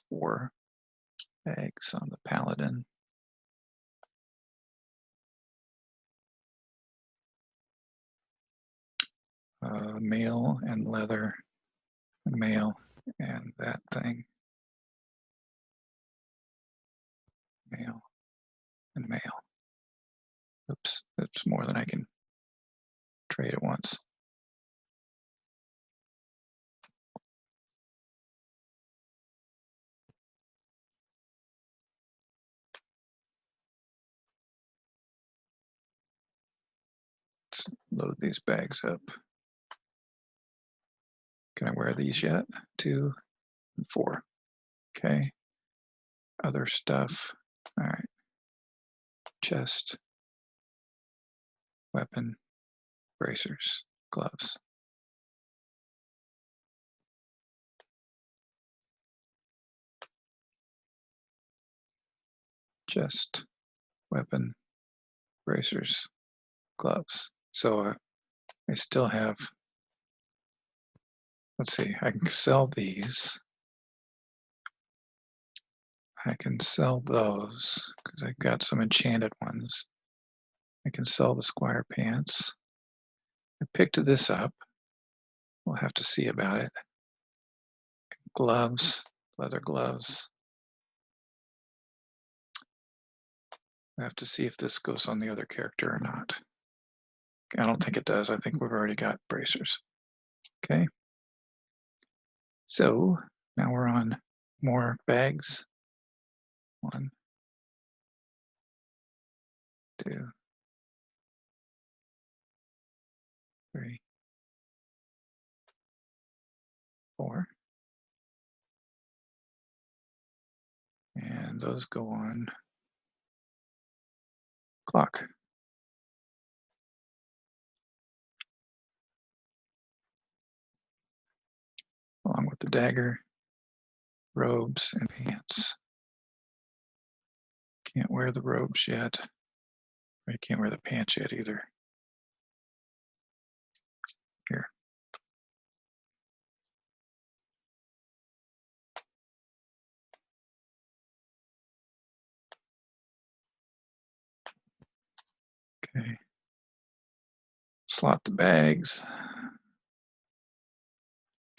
4 bags on the paladin. Mail and leather. Mail and that thing. Mail and mail. Oops, that's more than I can trade at once. Let's load these bags up. Can I wear these yet? 2 and 4. Okay. Other stuff. All right. Chest, weapon, bracers, gloves. Chest, weapon, bracers, gloves. So I still have, let's see, I can sell these. I can sell those because I've got some enchanted ones. I can sell the squire pants. I picked this up. We'll have to see about it. Gloves, leather gloves. I have to see if this goes on the other character or not. I don't think it does. I think we've already got bracers. Okay. So now we're on more bags. 1, 2, 3, 4. And those go on clock. Along with the dagger, robes, and pants. Can't wear the robes yet. I can't wear the pants yet either. Here. Okay. Slot the bags.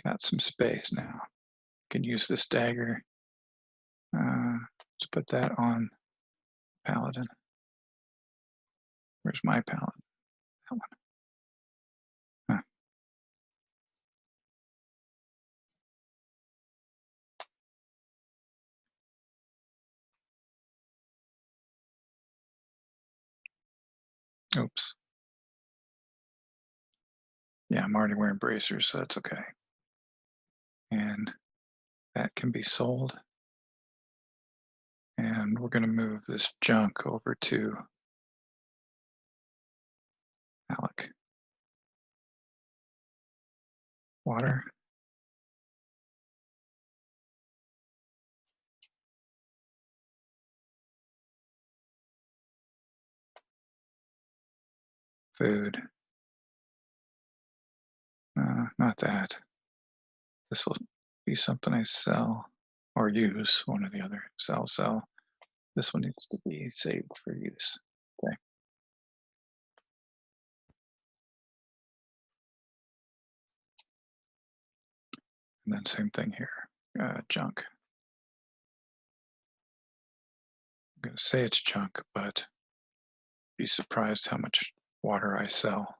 Got some space now. Can use this dagger. Let's put that on paladin. Where's my paladin? That one. Huh. Oops. Yeah, I'm already wearing bracers, so that's okay. And that can be sold. And we're going to move this junk over to Alec. Water. Food. Not that. This will be something I sell or use, one or the other. Sell. This one needs to be saved for use. Okay. And then same thing here. Junk. I'm going to say it's junk, but be surprised how much water I sell.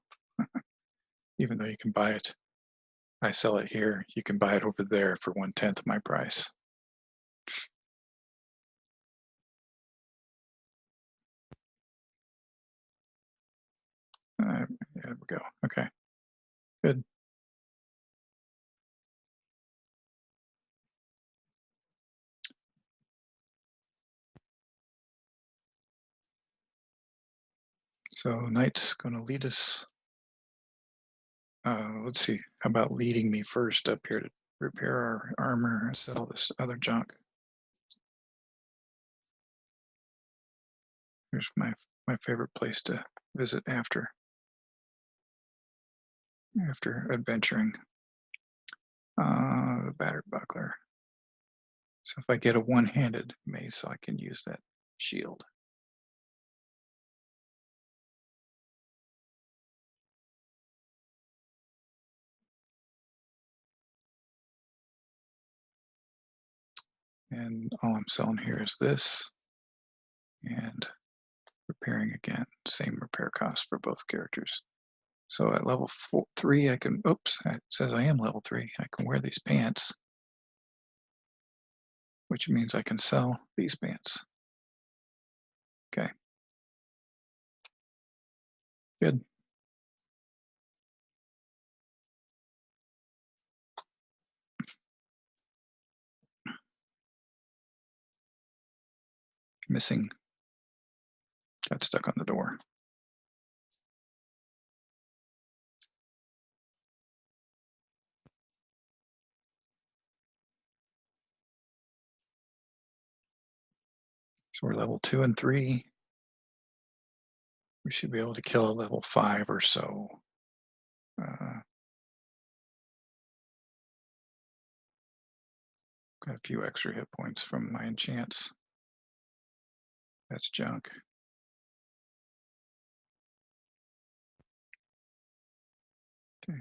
Even though you can buy it, I sell it here. You can buy it over there for 1/10 of my price. There we go. Okay, good. So Knight's going to lead us. Let's see. How about leading me first up here to repair our armor and sell this other junk? Here's my favorite place to visit after adventuring. The battered buckler. So if I get a one-handed mace, I can use that shield. And all I'm selling here is this and repairing again, same repair cost for both characters. So at level 3, I can, oops, it says I am level 3. I can wear these pants, which means I can sell these pants. Okay. Good. missing. Got stuck on the door. So we're level 2 and 3. We should be able to kill a level 5 or so. Got a few extra hit points from my enchants. That's junk. Okay.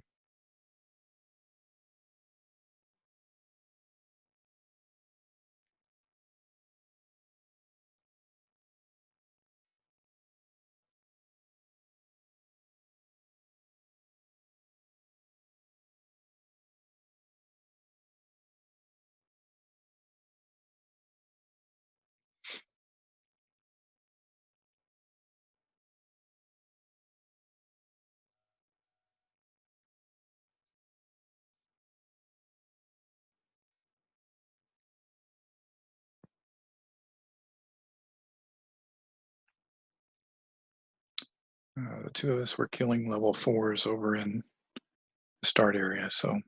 The two of us were killing level 4s over in the start area, so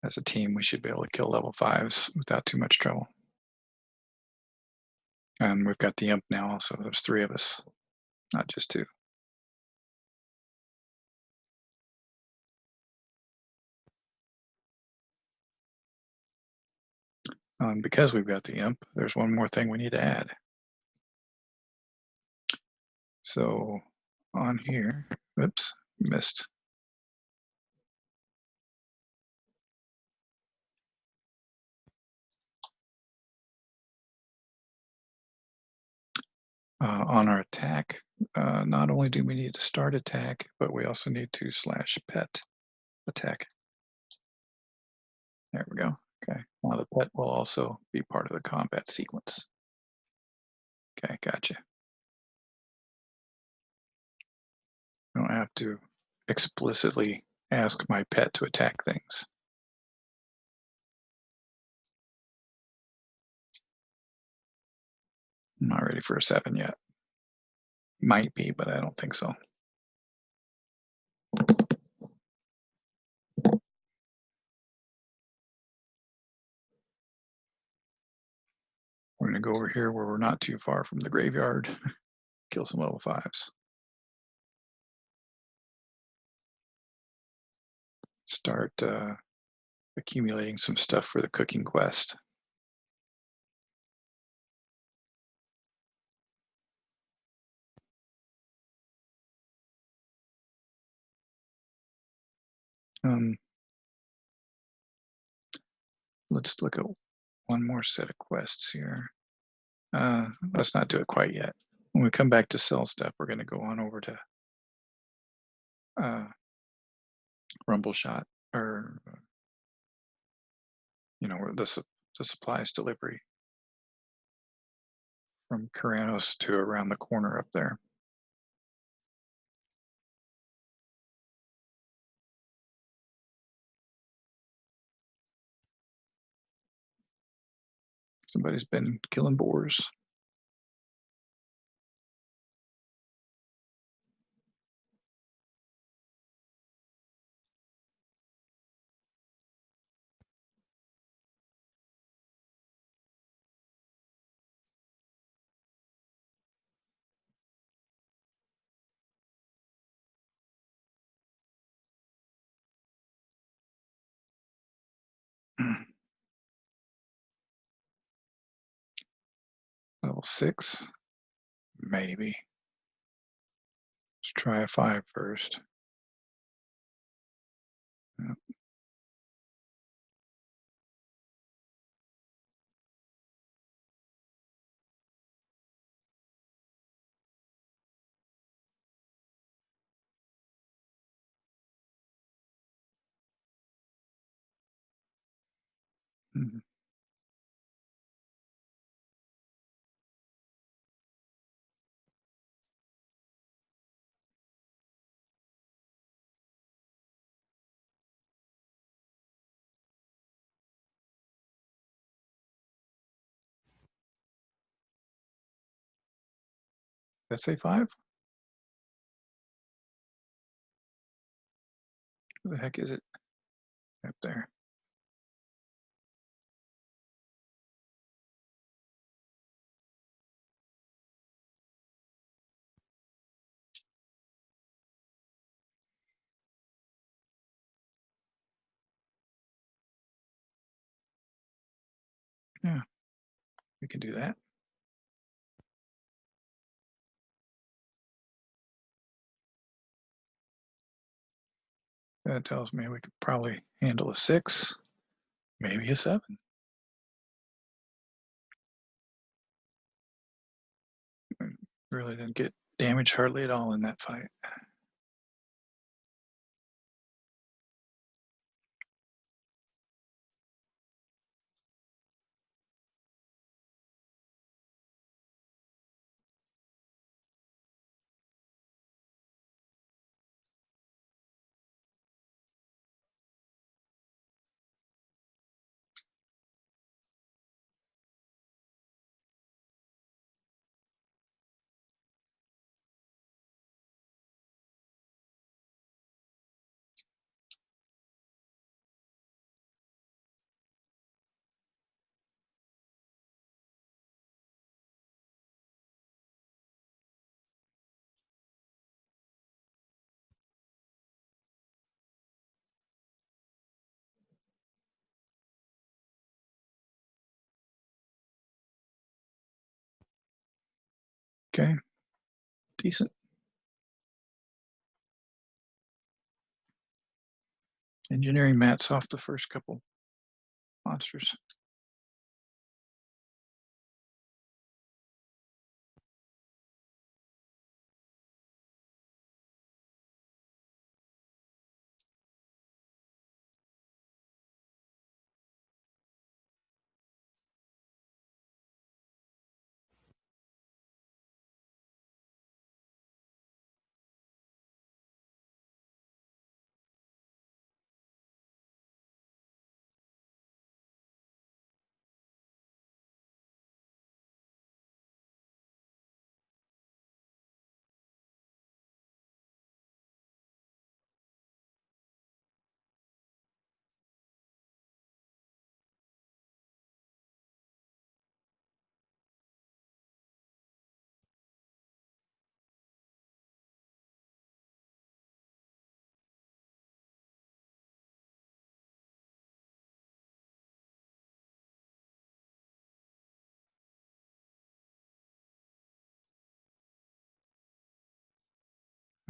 as a team, we should be able to kill level 5s without too much trouble. And we've got the imp now, so there's 3 of us, not just 2. Because we've got the imp, there's one more thing we need to add. So on here, oops, missed. On our attack, not only do we need to start attack, but we also need to /pet attack. There we go. Okay. Now the pet will also be part of the combat sequence. Okay, gotcha. I don't have to explicitly ask my pet to attack things. I'm not ready for a 7 yet. Might be, but I don't think so. We're going to go over here where we're not too far from the graveyard, kill some level 5s. Start accumulating some stuff for the cooking quest. Let's look at one more set of quests here. Let's not do it quite yet. When we come back to sell stuff, we're going to go on over to Rumble Shot, or where the supplies delivery from Karanos to around the corner up there. Somebody's been killing boars. Level 6, maybe. Let's try a 5 first. Yep. Mhm. That say 5? Who the heck is it up there? Yeah, we can do that. That tells me we could probably handle a 6, maybe a 7. Really didn't get damaged hardly at all in that fight. Okay, decent. Engineering mats off the first couple monsters.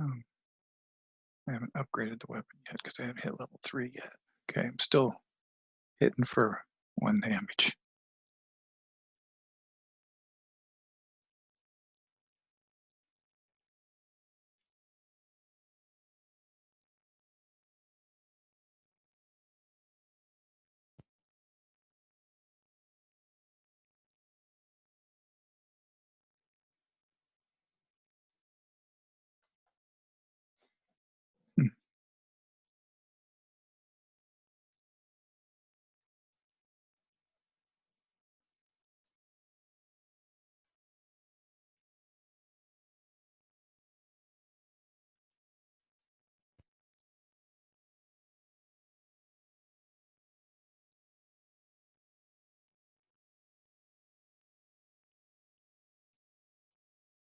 I haven't upgraded the weapon yet because I haven't hit level 3 yet. Okay, I'm still hitting for 1 damage. Hmm.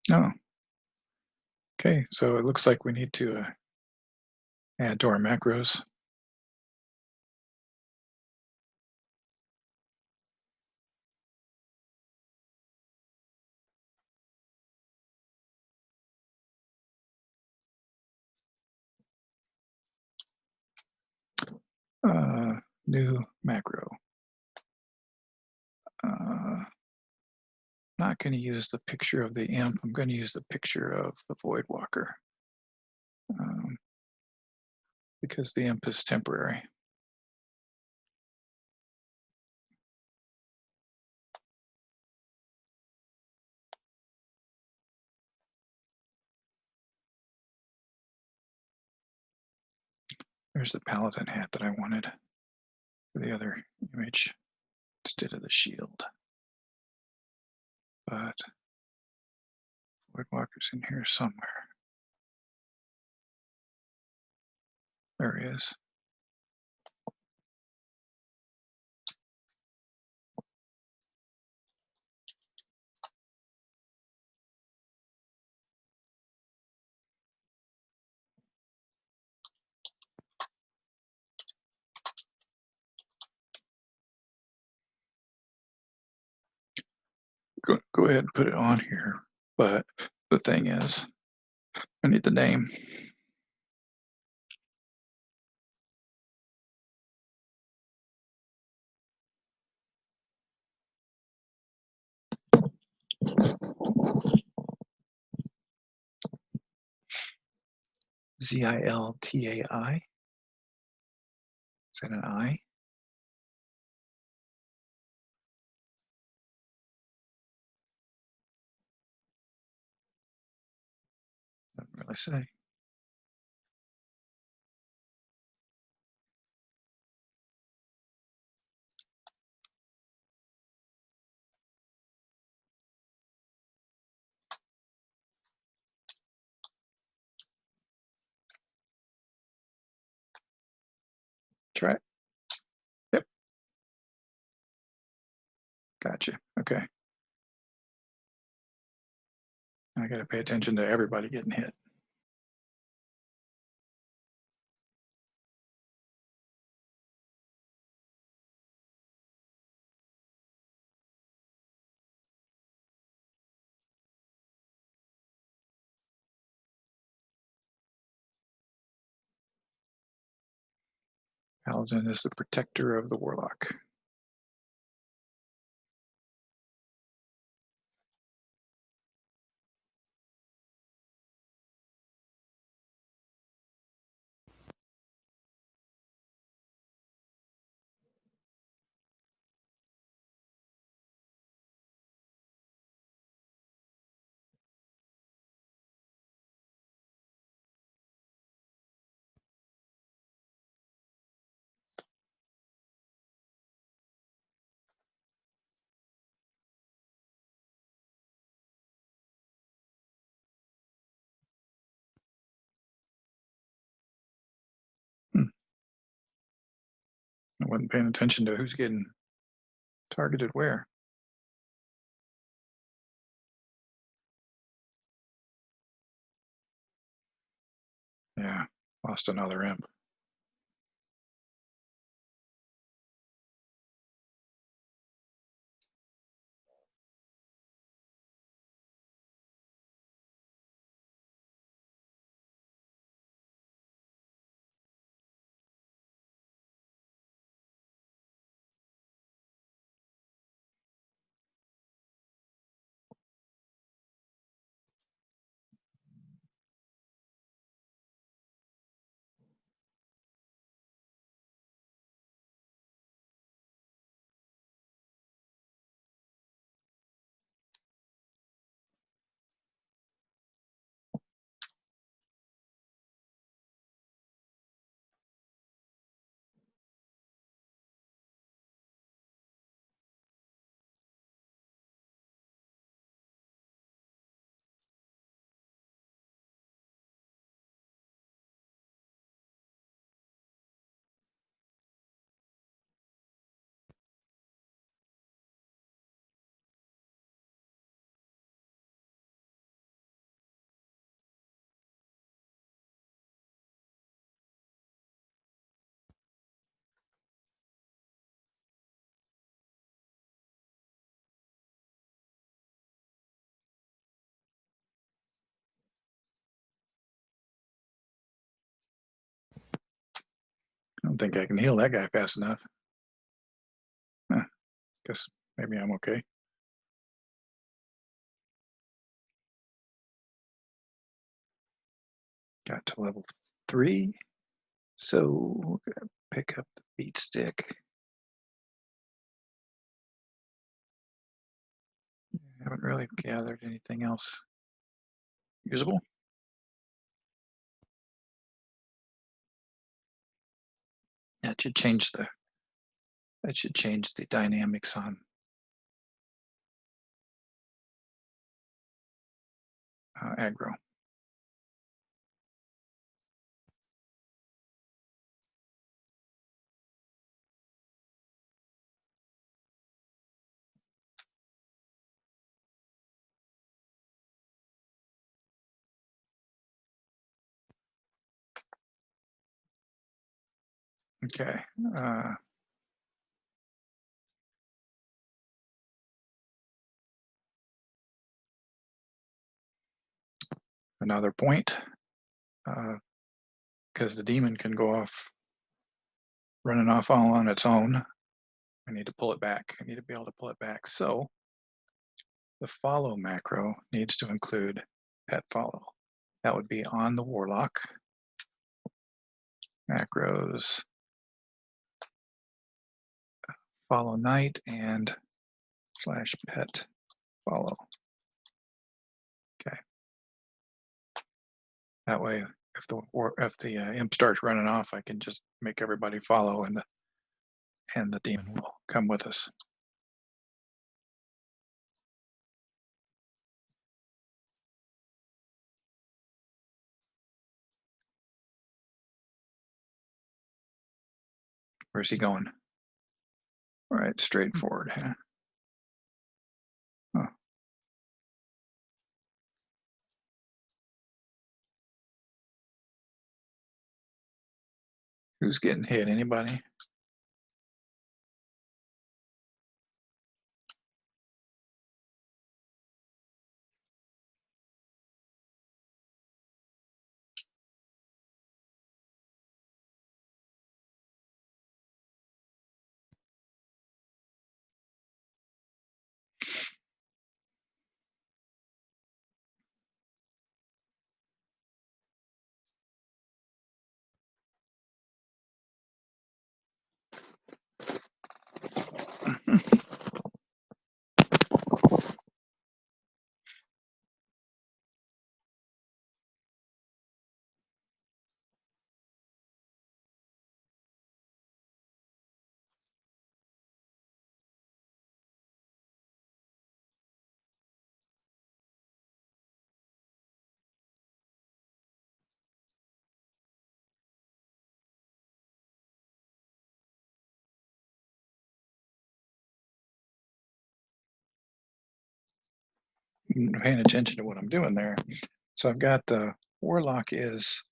Oh, okay, so it looks like we need to add to our macros. New macro. Not going to use the picture of the imp. I'm going to use the picture of the Void Walker because the imp is temporary. There's the paladin hat that I wanted for the other image instead of the shield. But Woodwalker's in here somewhere. There he is. Go ahead and put it on here. But the thing is, I need the name. Ziltai. Is that an I? Doesn't really say. Try it. Yep. Gotcha. Okay. I got to pay attention to everybody getting hit. Paladin is the protector of the warlock. I wasn't paying attention to who's getting targeted where. Yeah, lost another imp. I don't think I can heal that guy fast enough. Guess maybe I'm okay. Got to level 3. So we're gonna pick up the beat stick. Haven't really gathered anything else usable. That should change the dynamics on aggro. Okay. Another point, because the daemon can go off, running off all on its own. I need to pull it back. I need to be able to pull it back. So the follow macro needs to include pet follow. That would be on the warlock. Macros follow knight and / pet follow. Okay. That way, if the imp starts running off, I can just make everybody follow, and the daemon will come with us. Where's he going? All right, straight forward, huh? Oh. Who's getting hit? Anybody? Paying attention to what I'm doing there. So I've got the warlock is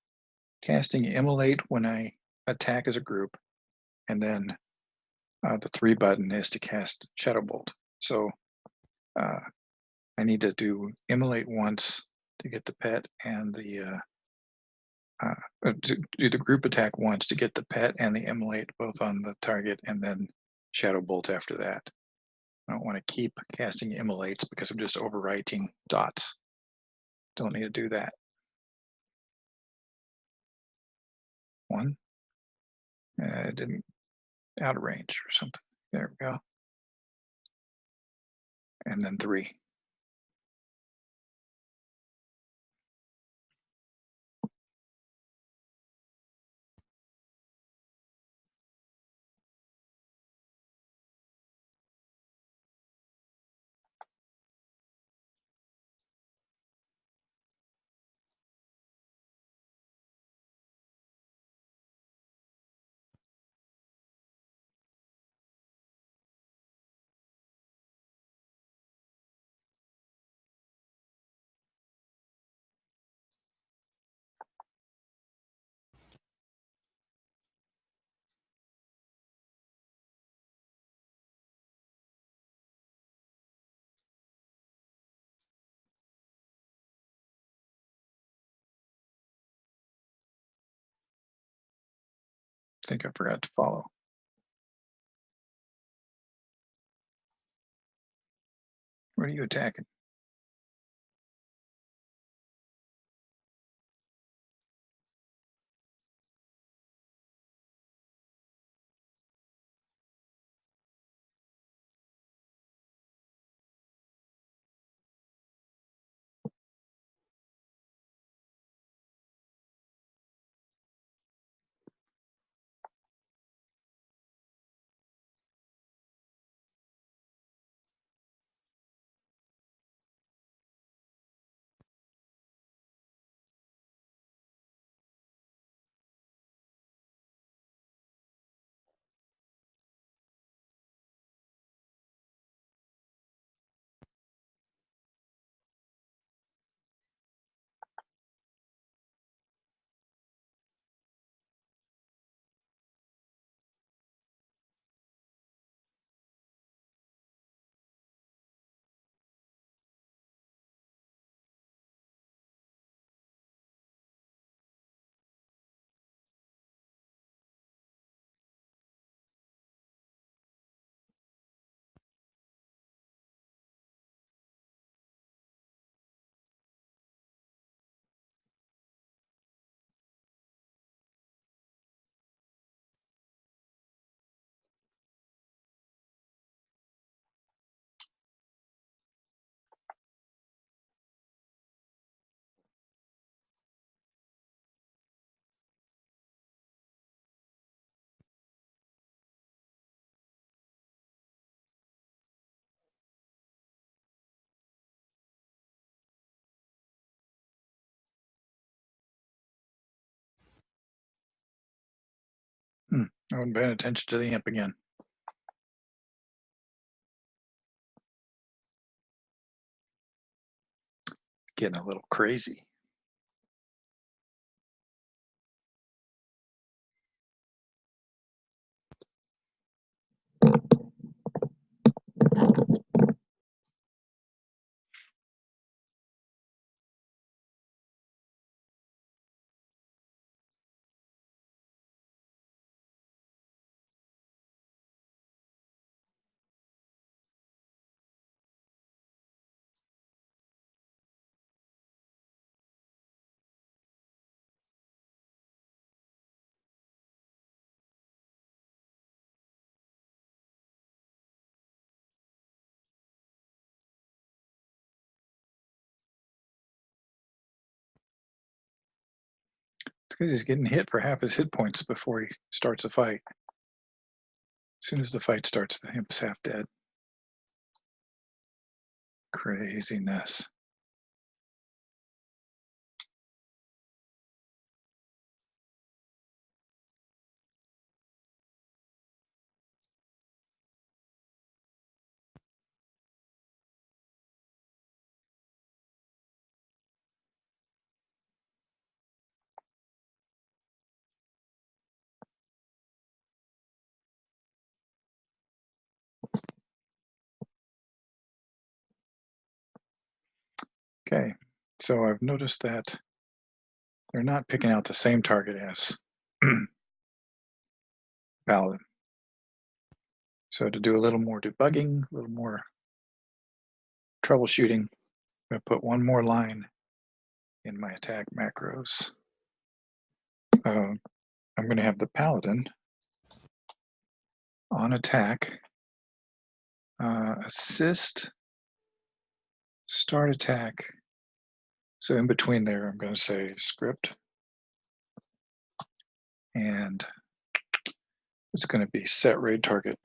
casting immolate when I attack as a group, and then the 3 button is to cast Shadow Bolt. So I need to do immolate once to get the pet and the to do the group attack once to get the pet and the immolate both on the target, and then Shadow Bolt after that. I don't want to keep casting immolates because I'm just overwriting dots. Don't need to do that. 1. It didn't, out of range or something. There we go. And then 3. I think I forgot to follow. What are you attacking? I wasn't paying attention to the imp again. Getting a little crazy. It's because he's getting hit for half his hit points before he starts a fight. As soon as the fight starts, the imp's half dead. Craziness. Okay, so I've noticed that they're not picking out the same target as Paladin. So to do a little more debugging, a little more troubleshooting, I'm going to put one more line in my attack macros. I'm going to have the Paladin on attack, assist, start attack. So in between there, I'm going to say script, and it's going to be set raid target.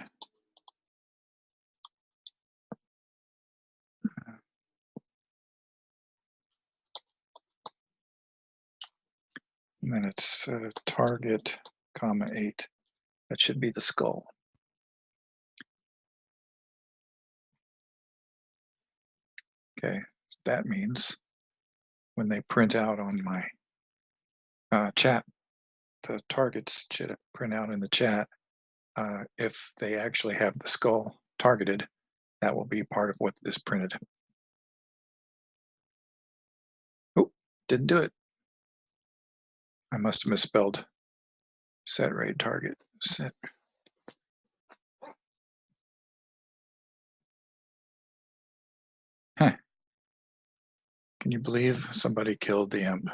And then it's target, comma 8. That should be the skull. Okay, that means when they print out on my chat, the targets should print out in the chat. If they actually have the skull targeted, that will be part of what is printed. Oh, didn't do it. I must have misspelled set raid target. Set. Huh. Can you believe somebody killed the imp?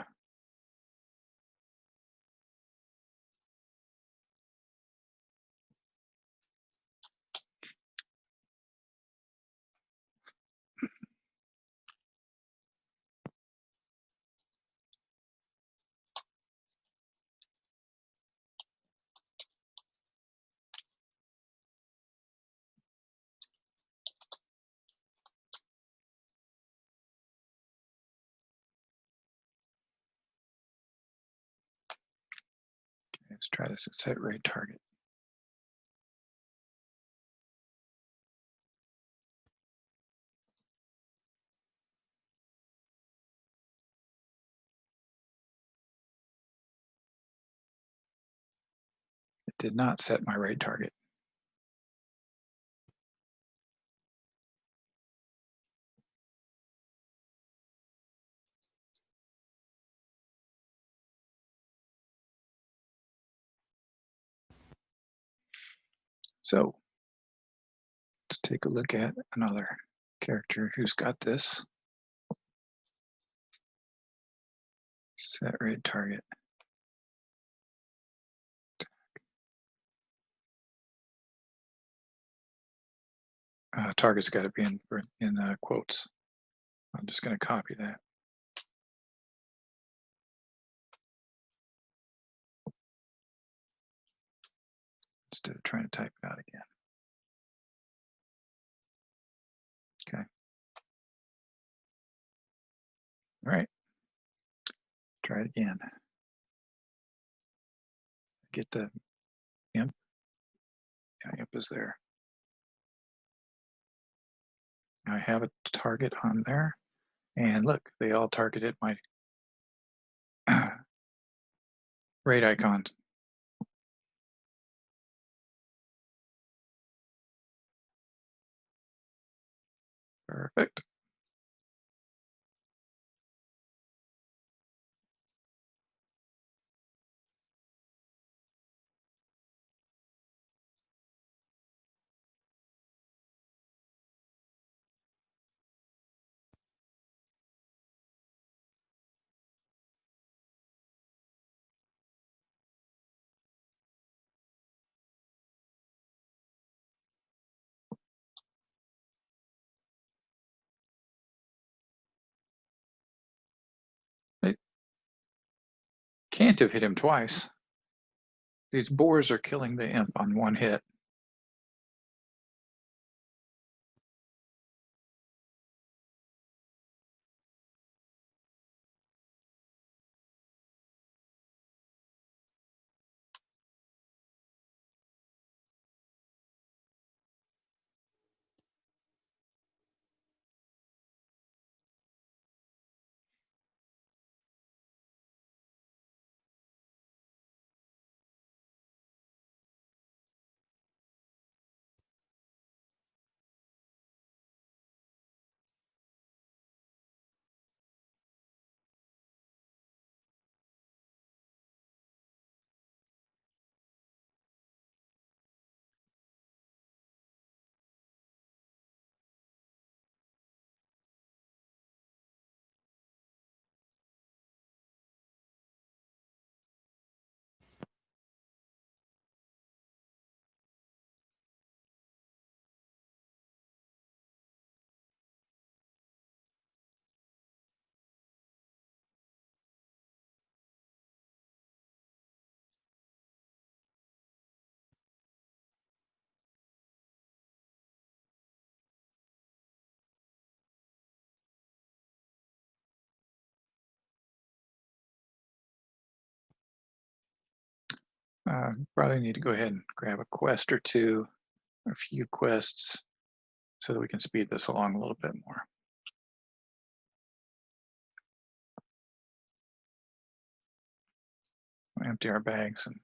Okay, let's try this at set raid target. It did not set my raid target. So let's take a look at another character who's got this. Set raid target. Target's got to be in quotes. I'm just going to copy that. Instead of trying to type it out again. Okay. All right. Try it again. Get the imp. The imp is there. I have a target on there, and look, they all targeted my raid icon. Perfect. It can't have hit him twice. These boars are killing the imp on one hit. Probably need to go ahead and grab a quest or two, a few quests, so that we can speed this along a little bit more. We'll empty our bags and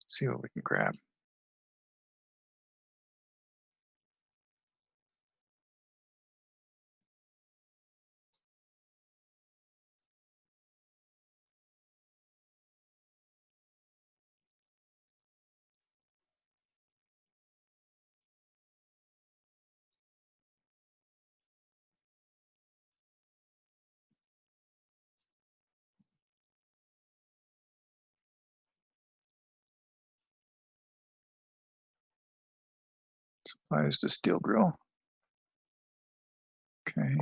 see what we can grab. Supplies to steel grill. Okay.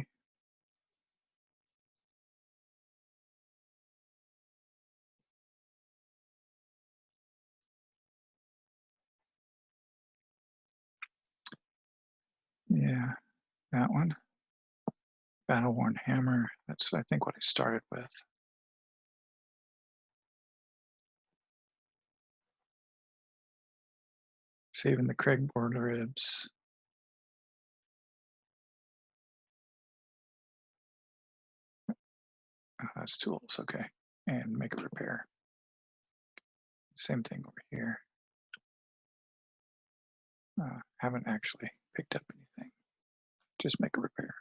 Yeah, that one. Battle-worn hammer. That's, I think, what I started with. Saving the Craigboard ribs. That's tools, okay. And make a repair. Same thing over here. Haven't actually picked up anything. Just make a repair.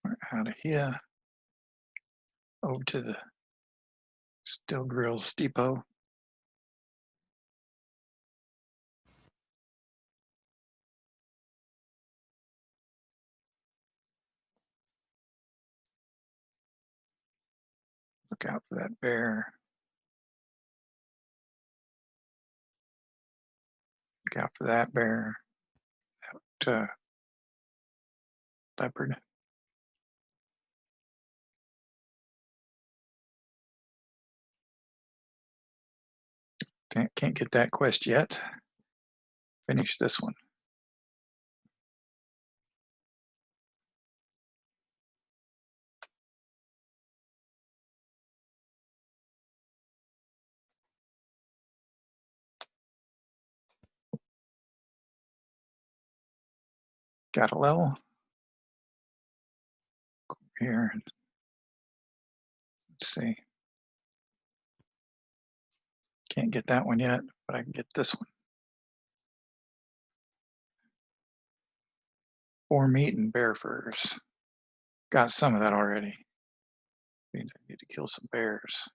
We're out of here. Over to the Steel Grills Depot. Look out for that bear. Look out for that bear. That leopard. Can't get that quest yet. Finish this one. Got a level here. Let's see. Can't get that one yet, but I can get this one. Boar meat and bear furs. Got some of that already. Need to kill some bears.